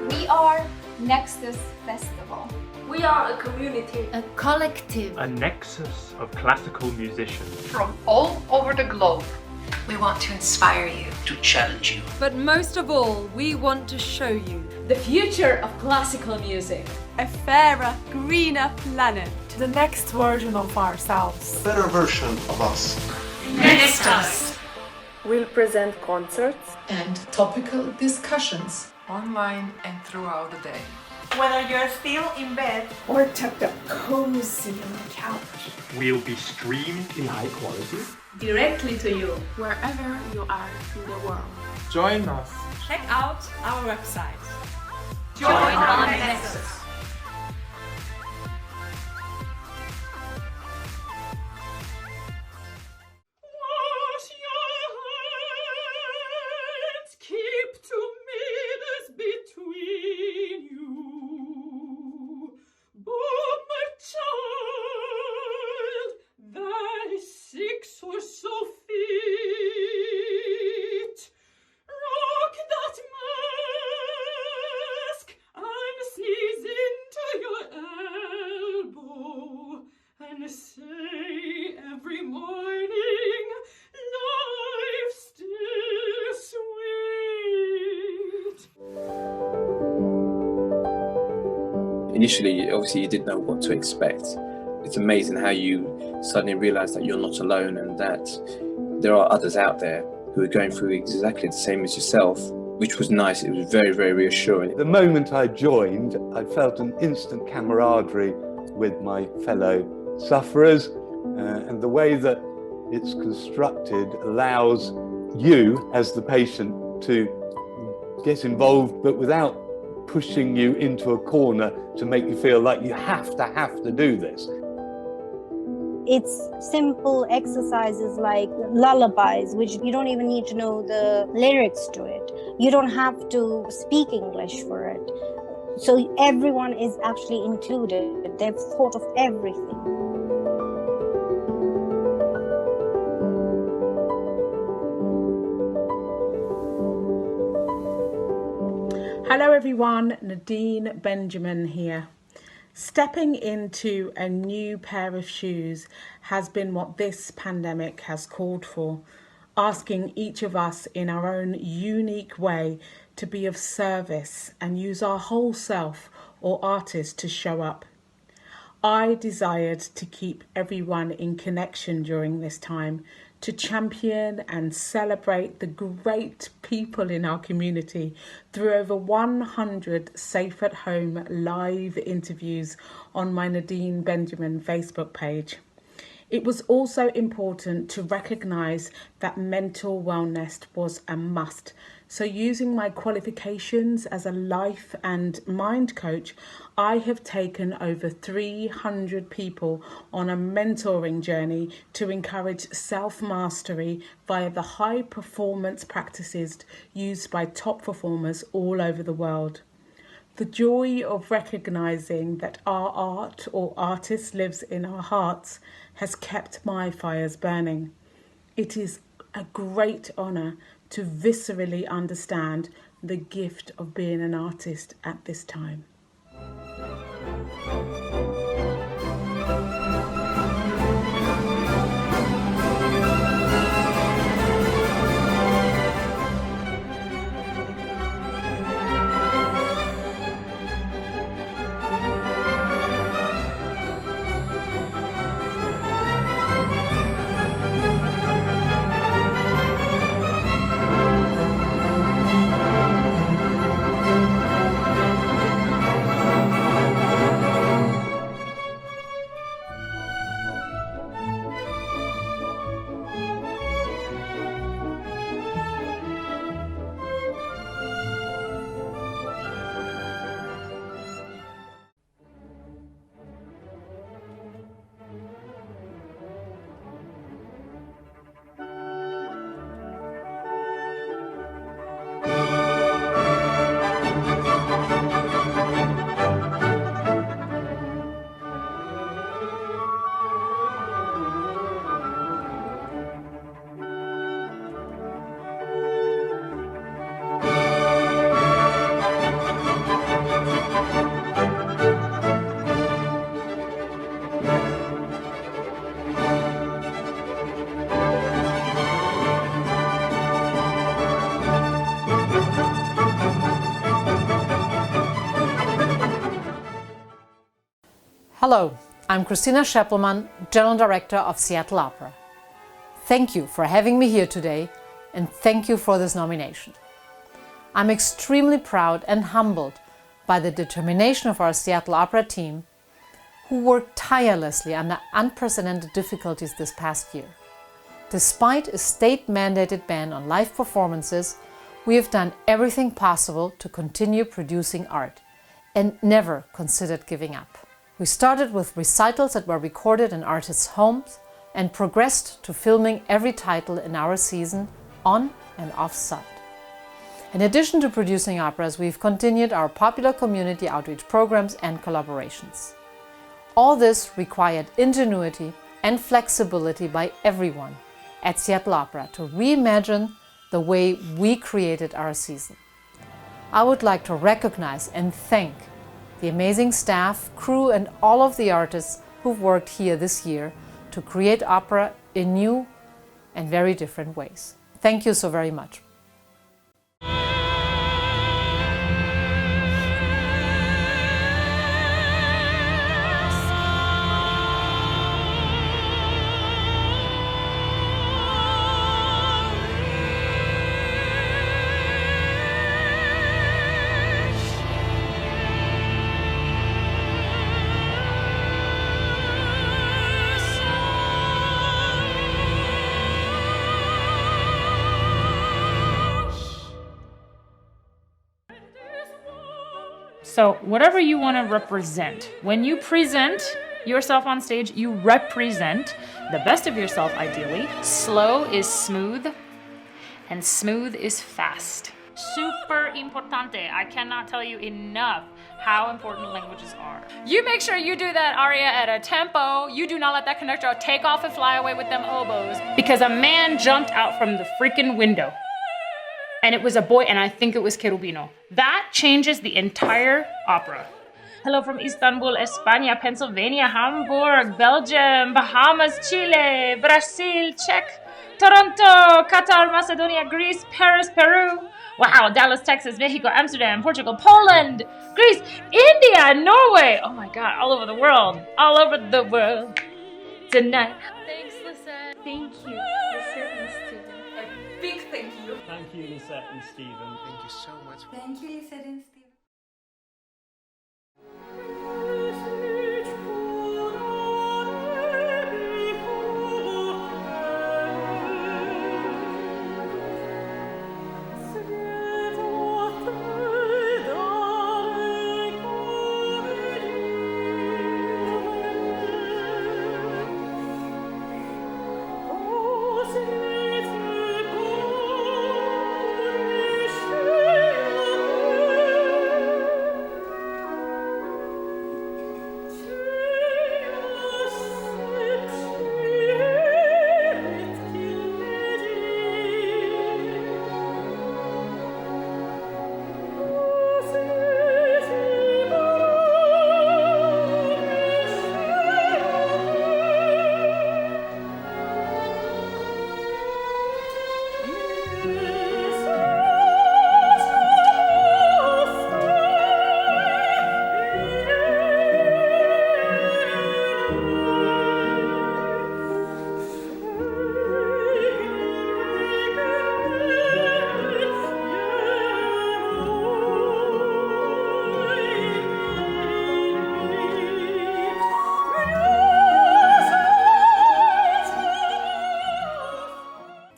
Speaker 12: We are Nexus Festival.
Speaker 24: We are a community,
Speaker 12: A collective.
Speaker 11: A nexus of classical musicians.
Speaker 24: from all over the globe.
Speaker 25: We want to inspire you,
Speaker 26: to challenge you.
Speaker 27: But most of all, we want to show you
Speaker 24: The future of classical music.
Speaker 27: a fairer, greener planet.
Speaker 24: The next version of ourselves.
Speaker 26: Better version of us.
Speaker 25: Next us.
Speaker 24: We'll present concerts
Speaker 25: And topical discussions online and throughout the day.
Speaker 24: whether you're still in bed or tucked up cozy on the couch.
Speaker 11: We'll be streamed in high quality.
Speaker 24: Directly to you.
Speaker 27: Wherever you are in the world.
Speaker 26: Join us.
Speaker 27: Check out our website.
Speaker 25: Join on Nexus.
Speaker 2: Wash your hands, keep 2 meters between you. But my child, that is 6 or so feet, rock that mask and sneeze into your elbow and say every morning, life's still sweet.
Speaker 28: Initially, obviously, you didn't know what to expect. It's amazing how you suddenly realise that you're not alone and that there are others out there who are going through exactly the same as yourself, which was nice. It was very, very reassuring.
Speaker 8: The moment I joined, I felt an instant camaraderie with my fellow sufferers, and the way that it's constructed allows you as the patient to get involved, but without pushing you into a corner to make you feel like you have to do this.
Speaker 29: It's simple exercises like lullabies, which you don't even need to know the lyrics to it. You don't have to speak English for it. So everyone is actually included. They've thought of everything.
Speaker 30: Hello everyone, Nadine Benjamin here. Stepping into a new pair of shoes has been what this pandemic has called for, asking each of us in our own unique way to be of service and use our whole self or artist to show up. I desired to keep everyone in connection during this time, to champion and celebrate the great people in our community through over 100 Safe at Home live interviews on my Nadine Benjamin Facebook page. It was also important to recognise that mental wellness was a must. So using my qualifications as a life and mind coach, I have taken over 300 people on a mentoring journey to encourage self-mastery via the high performance practices used by top performers all over the world. The joy of recognising that our art or artist lives in our hearts has kept my fires burning. It is a great honour to viscerally understand the gift of being an artist at this time.
Speaker 9: Hello, I'm Christina Scheppelmann, General Director of Seattle Opera. Thank you for having me here today, and thank you for this nomination. I'm extremely proud and humbled by the determination of our Seattle Opera team, who worked tirelessly under unprecedented difficulties this past year. Despite a state-mandated ban on live performances, we have done everything possible to continue producing art and never considered giving up. We started with recitals that were recorded in artists' homes and progressed to filming every title in our season on and off-site. In addition to producing operas, we've continued our popular community outreach programs and collaborations. All this required ingenuity and flexibility by everyone at Seattle Opera to reimagine the way we created our season. I would like to recognize and thank the amazing staff, crew, and all of the artists who've worked here this year to create opera in new and very different ways. Thank you so very much.
Speaker 13: So whatever you want to represent, when you present yourself on stage, you represent the best of yourself, ideally. Slow is smooth, and smooth is fast. Super importante. I cannot tell you enough how important languages are. You make sure you do that aria at a tempo. You do not let that conductor take off and fly away with them oboes, because a man jumped out from the freaking window. And it was a boy, and I think it was Cherubino. That changes the entire opera. Hello from Istanbul, España, Pennsylvania, Hamburg, Belgium, Bahamas, Chile, Brazil, Czech, Toronto, Qatar, Macedonia, Greece, Paris, Peru. Wow, Dallas, Texas, Mexico, Amsterdam, Portugal, Poland, Greece, India, Norway. Oh my God, all over the world. All over the world. Tonight.
Speaker 27: Thanks, Lisette. Thank you, Lisette and Stephen. A big thank you.
Speaker 14: Thank you, Lisette and Stephen.
Speaker 15: Thank you so much.
Speaker 12: Thank you, Lisette and Stephen.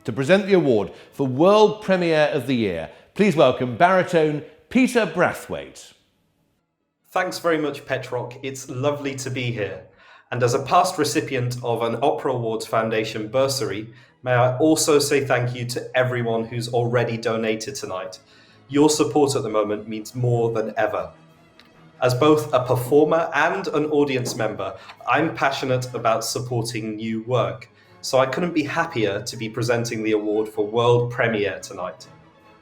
Speaker 1: To present the award for World Premiere of the Year, please welcome baritone Peter Brathwaite.
Speaker 3: Thanks very much, Petrock. It's lovely to be here. And as a past recipient of an Opera Awards Foundation bursary, may I also say thank you to everyone who's already donated tonight. Your support at the moment means more than ever. As both a performer and an audience member, I'm passionate about supporting new work. So I couldn't be happier to be presenting the award for World Premiere tonight,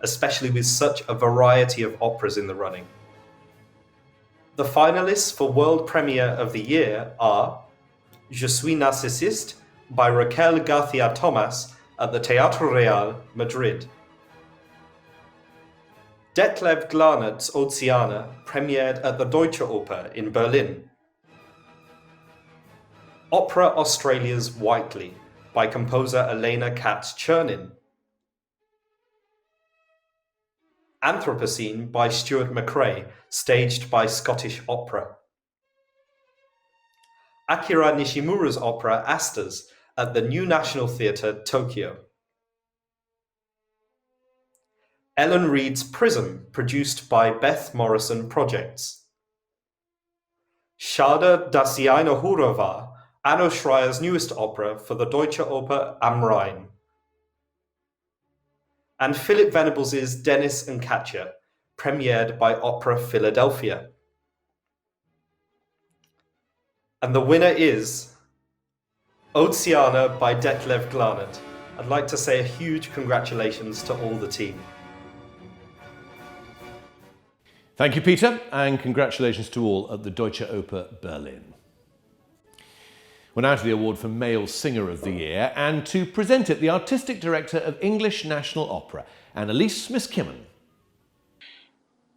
Speaker 3: especially with such a variety of operas in the running. The finalists for World Premiere of the Year are Je suis narcissiste by Raquel García Tomás at the Teatro Real, Madrid. Detlev Glarnert's Oceana premiered at the Deutsche Oper in Berlin. Opera Australia's Whiteley by composer Elena Katz-Chernin. Anthropocene by Stuart McRae, staged by Scottish Opera. Akira Nishimura's opera Asters at the New National Theatre, Tokyo. Ellen Reid's Prism, produced by Beth Morrison Projects. Schade, dass sie eine Hure war, Anno Schreier's newest opera for the Deutsche Oper am Rhein. And Philip Venables' Dennis and Katja, premiered by Opera Philadelphia. And the winner is Oceana by Detlev Glarnert. I'd like to say a huge congratulations to all the team.
Speaker 1: Thank you, Peter, and congratulations to all at the Deutsche Oper Berlin. We're now to the award for Male Singer of the Year, and to present it, the Artistic Director of English National Opera, Annalise Miskimmen.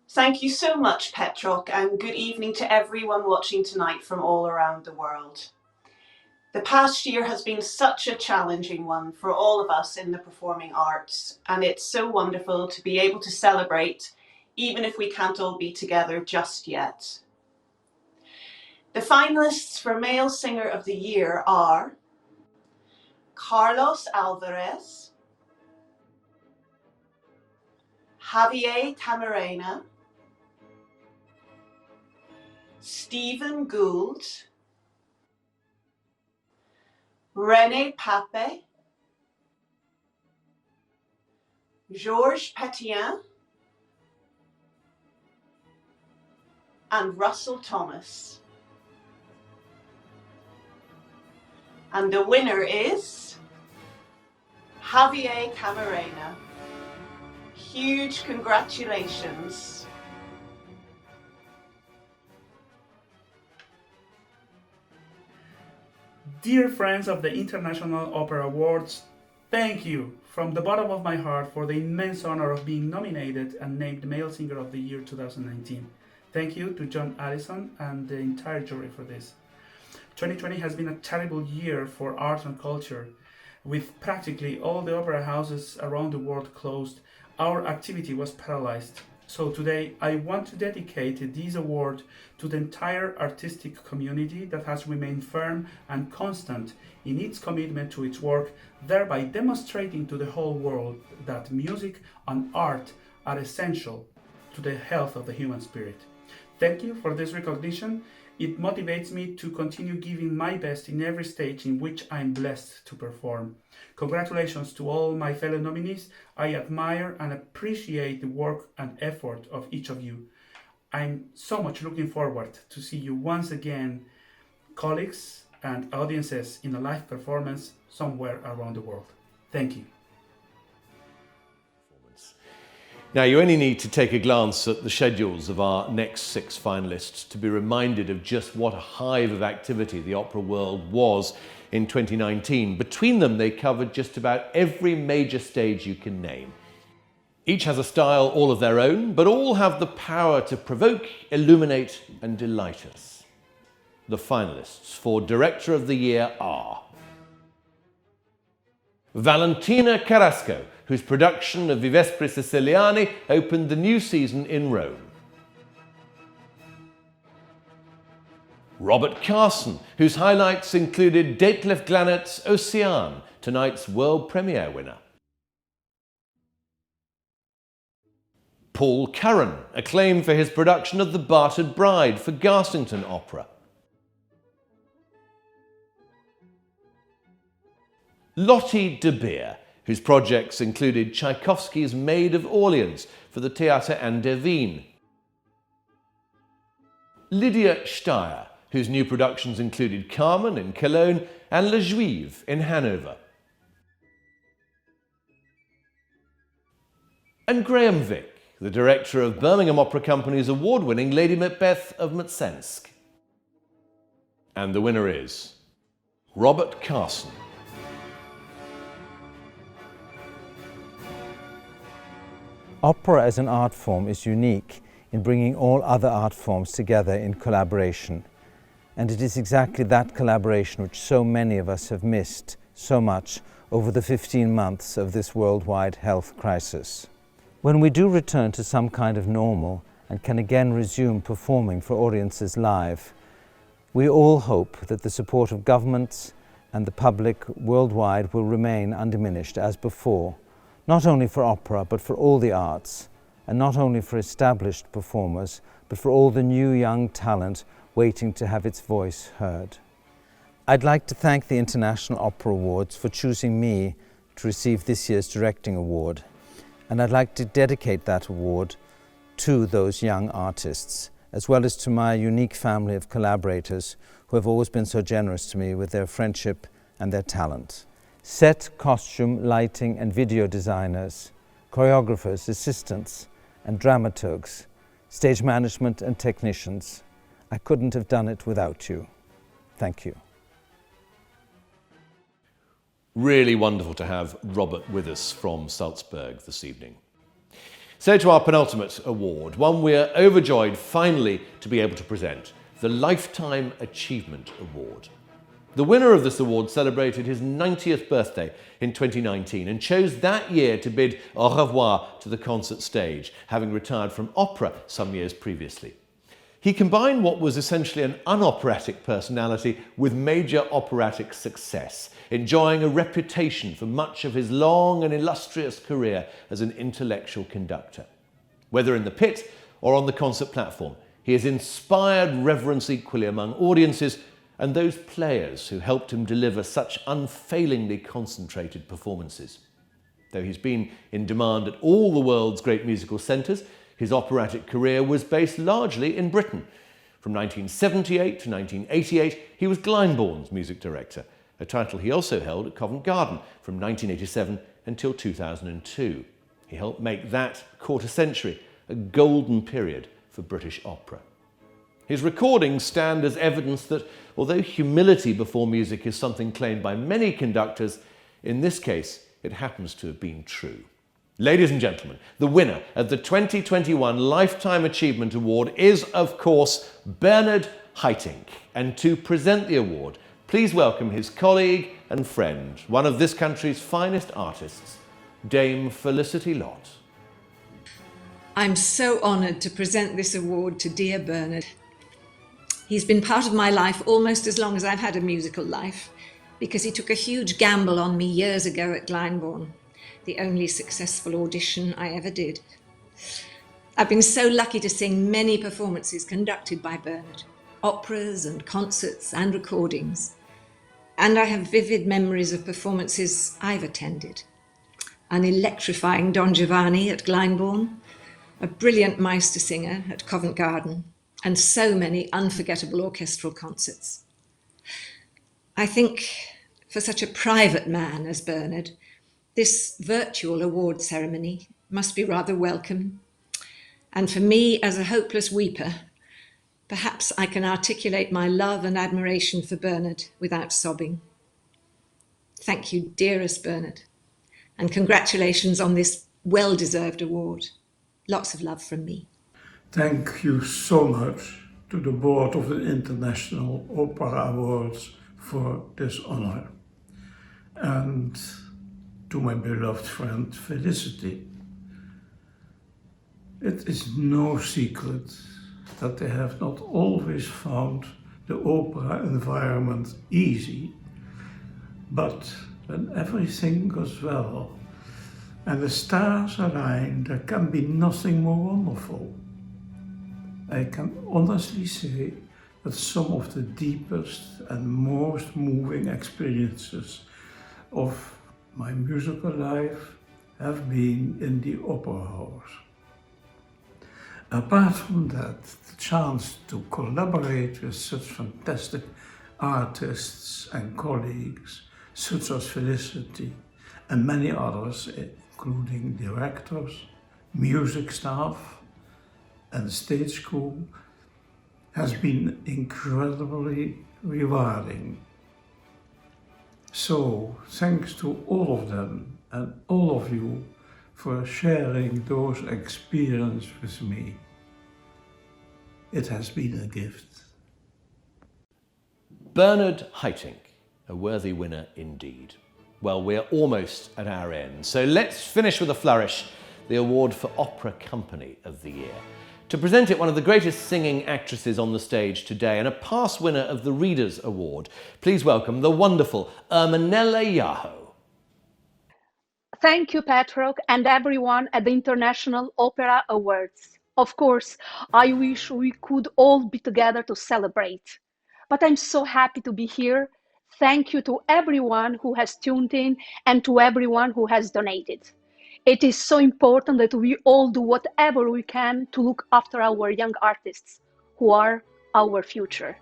Speaker 14: Thank you so much, Petrock, and good evening to everyone watching tonight from all around the world. The past year has been such a challenging one for all of us in the performing arts, and it's so wonderful to be able to celebrate, even if we can't all be together just yet. The finalists for Male Singer of the Year are Carlos Alvarez, Javier Camarena, Stephen Gould, René Pape, Georges Pétain, and Russell Thomas. And the winner is Javier Camarena. Huge congratulations.
Speaker 15: Dear friends of the International Opera Awards, thank you from the bottom of my heart for the immense honor of being nominated and named Male Singer of the Year 2019. Thank you to John Allison and the entire jury for this. 2020 has been a terrible year for art and culture. With practically all the opera houses around the world closed, our activity was paralyzed. So today I want to dedicate this award to the entire artistic community that has remained firm and constant in its commitment to its work, thereby demonstrating to the whole world that music and art are essential to the health of the human spirit. Thank you for this recognition. It motivates me to continue giving my best in every stage in which I'm blessed to perform. Congratulations to all my fellow nominees. I admire and appreciate the work and effort of each of you. I'm so much looking forward to see you once again, colleagues and audiences, in a live performance somewhere around the world. Thank you.
Speaker 1: Now, you only need to take a glance at the schedules of our next 6 finalists to be reminded of just what a hive of activity the opera world was in 2019. Between them, they covered just about every major stage you can name. Each has a style all of their own, but all have the power to provoke, illuminate, and delight us. The finalists for Director of the Year are Valentina Carrasco, whose production of I Vespri Siciliani opened the new season in Rome. Robert Carson, whose highlights included Detlev Glarnert's Ocean, tonight's world premiere winner. Paul Curran, acclaimed for his production of The Bartered Bride for Garsington Opera. Lottie de Beer, whose projects included Tchaikovsky's Maid of Orleans for the Theater an der Wien. Lydia Steyer, whose new productions included Carmen in Cologne and La Juive in Hanover. And Graham Vick, the director of Birmingham Opera Company's award-winning Lady Macbeth of Mtsensk. And the winner is Robert Carson.
Speaker 8: Opera as an art form is unique in bringing all other art forms together in collaboration. And it is exactly that collaboration which so many of us have missed so much over the 15 months of this worldwide health crisis. When we do return to some kind of normal and can again resume performing for audiences live, we all hope that the support of governments and the public worldwide will remain undiminished as before, not only for opera but for all the arts, and not only for established performers but for all the new young talent waiting to have its voice heard. I'd like to thank the International Opera Awards for choosing me to receive this year's Directing Award, and I'd like to dedicate that award to those young artists, as well as to my unique family of collaborators who have always been so generous to me with their friendship and their talent. Set, costume, lighting and video designers, choreographers, assistants and dramaturgs, stage management and technicians. I couldn't have done it without you. Thank you.
Speaker 1: Really wonderful to have Robert with us from Salzburg this evening. So to our penultimate award, one we're overjoyed finally to be able to present, the Lifetime Achievement Award. The winner of this award celebrated his 90th birthday in 2019 and chose that year to bid au revoir to the concert stage, having retired from opera some years previously. He combined what was essentially an unoperatic personality with major operatic success, enjoying a reputation for much of his long and illustrious career as an intellectual conductor. Whether in the pit or on the concert platform, he has inspired reverence equally among audiences and those players who helped him deliver such unfailingly concentrated performances. Though he's been in demand at all the world's great musical centres, his operatic career was based largely in Britain. From 1978 to 1988, he was Glyndebourne's music director, a title he also held at Covent Garden from 1987 until 2002. He helped make that quarter century a golden period for British opera. His recordings stand as evidence that although humility before music is something claimed by many conductors, in this case it happens to have been true. Ladies and gentlemen, the winner of the 2021 Lifetime Achievement Award is, of course, Bernard Haitink. And to present the award, please welcome his colleague and friend, one of this country's finest artists, Dame Felicity Lott.
Speaker 4: I'm so honoured to present this award to dear Bernard. He's been part of my life almost as long as I've had a musical life, because he took a huge gamble on me years ago at Glyndebourne, the only successful audition I ever did. I've been so lucky to sing many performances conducted by Bernard, operas and concerts and recordings. And I have vivid memories of performances I've attended. An electrifying Don Giovanni at Glyndebourne, a brilliant Meister singer at Covent Garden, and so many unforgettable orchestral concerts. I think for such a private man as Bernard, this virtual award ceremony must be rather welcome. And for me, as a hopeless weeper, perhaps I can articulate my love and admiration for Bernard without sobbing. Thank you, dearest Bernard, and congratulations on this well-deserved award. Lots of love from me.
Speaker 5: Thank you so much to the board of the International Opera Awards for this honor. And to my beloved friend Felicity. It is no secret that they have not always found the opera environment easy, but when everything goes well and the stars align, there can be nothing more wonderful. I can honestly say that some of the deepest and most moving experiences of my musical life have been in the opera house. Apart from that, the chance to collaborate with such fantastic artists and colleagues, such as Felicity and many others, including directors, music staff, and stage crew, has been incredibly rewarding. So, thanks to all of them and all of you for sharing those experiences with me. It has been a gift.
Speaker 1: Bernard Haitink, a worthy winner indeed. Well, we're almost at our end, so let's finish with a flourish, the award for Opera Company of the Year. To present it, one of the greatest singing actresses on the stage today and a past winner of the Readers' Award. Please welcome the wonderful Ermonela Jaho.
Speaker 6: Thank you, Petroc, and everyone at the International Opera Awards. Of course, I wish we could all be together to celebrate. But I'm so happy to be here. Thank you to everyone who has tuned in and to everyone who has donated. It is so important that we all do whatever we can to look after our young artists, who are our future.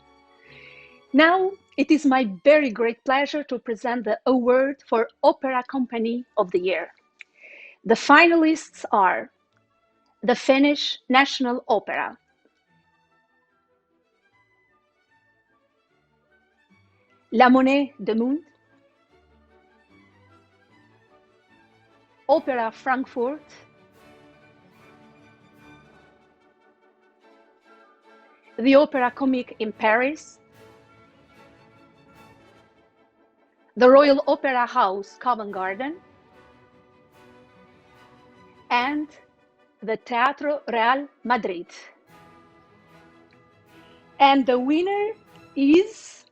Speaker 6: Now, it is my very great pleasure to present the award for Opera Company of the Year. The finalists are the Finnish National Opera, La Monnaie de Monde, Opera Frankfurt, the Opera Comique in Paris, the Royal Opera House Covent Garden, and the Teatro Real Madrid. And the winner is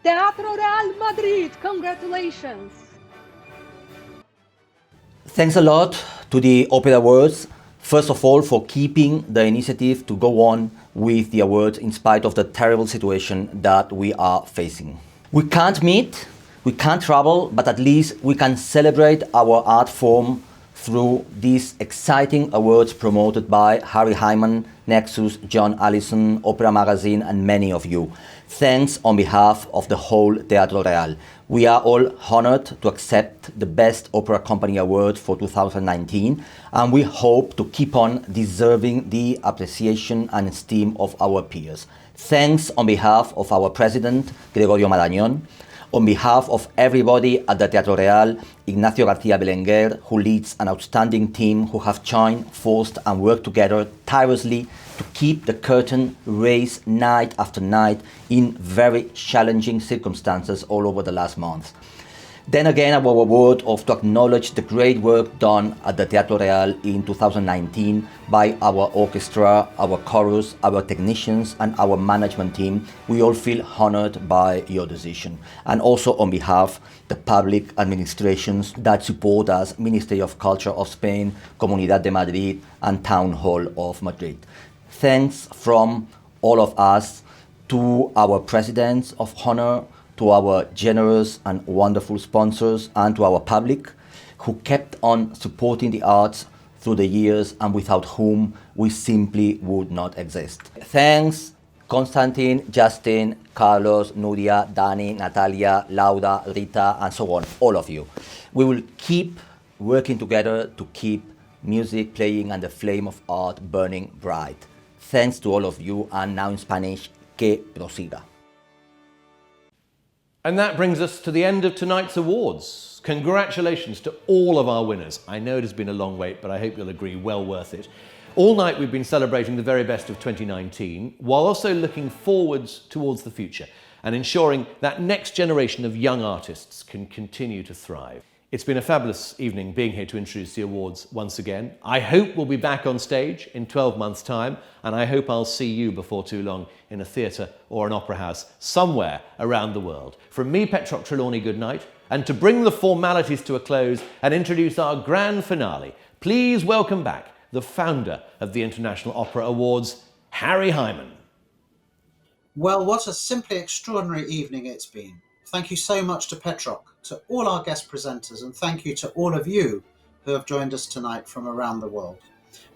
Speaker 6: Teatro Real Madrid. Congratulations.
Speaker 7: Thanks a lot to the Opera Awards, first of all for keeping the initiative to go on with the awards in spite of the terrible situation that we are facing. We can't meet, we can't travel, but at least we can celebrate our art form through these exciting awards promoted by Harry Hyman, Nexus, John Allison, Opera Magazine, and many of you. Thanks on behalf of the whole Teatro Real. We are all honored to accept the Best Opera Company Award for 2019, and we hope to keep on deserving the appreciation and esteem of our peers. Thanks on behalf of our president, Gregorio Marañón, on behalf of everybody at the Teatro Real, Ignacio García Belenguer, who leads an outstanding team who have joined, forced and worked together tirelessly to keep the curtain raised night after night in very challenging circumstances all over the last month. Then again, our award to acknowledge the great work done at the Teatro Real in 2019 by our orchestra, our chorus, our technicians and our management team. We all feel honored by your decision. And also on behalf the public administrations that support us, Ministry of Culture of Spain, Comunidad de Madrid and Town Hall of Madrid. Thanks from all of us to our presidents of honor, to our generous and wonderful sponsors, and to our public who kept on supporting the arts through the years and without whom we simply would not exist. Thanks Konstantin, Justin, Carlos, Nuria, Dani, Natalia, Laura, Rita, and so on, all of you. We will keep working together to keep music playing and the flame of art burning bright. Thanks to all of you, and now in Spanish, que prosiga.
Speaker 1: And that brings us to the end of tonight's awards. Congratulations to all of our winners. I know it has been a long wait, but I hope you'll agree, well worth it. All night we've been celebrating the very best of 2019, while also looking forwards towards the future and ensuring that next generation of young artists can continue to thrive. It's been a fabulous evening being here to introduce the awards once again. I hope we'll be back on stage in 12 months' time, and I hope I'll see you before too long in a theatre or an opera house somewhere around the world. From me, Petroc Trelawney, good night, And to bring the formalities to a close and introduce our grand finale, please welcome back the founder of the International Opera Awards, Harry Hyman.
Speaker 10: Well, what a simply extraordinary evening it's been. Thank you so much to Petroc, to all our guest presenters, and thank you to all of you who have joined us tonight from around the world.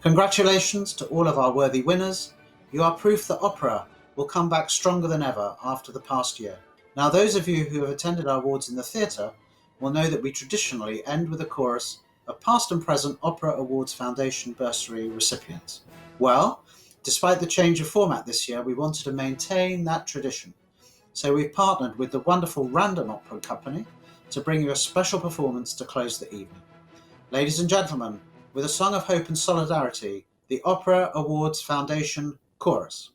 Speaker 10: Congratulations to all of our worthy winners. You are proof that opera will come back stronger than ever after the past year. Now, those of you who have attended our awards in the theatre will know that we traditionally end with a chorus of past and present Opera Awards Foundation bursary recipients. Well, despite the change of format this year, we wanted to maintain that tradition. So we've partnered with the wonderful Random Opera Company to bring you a special performance to close the evening. Ladies and gentlemen, with a song of hope and solidarity, the Opera Awards Foundation Chorus.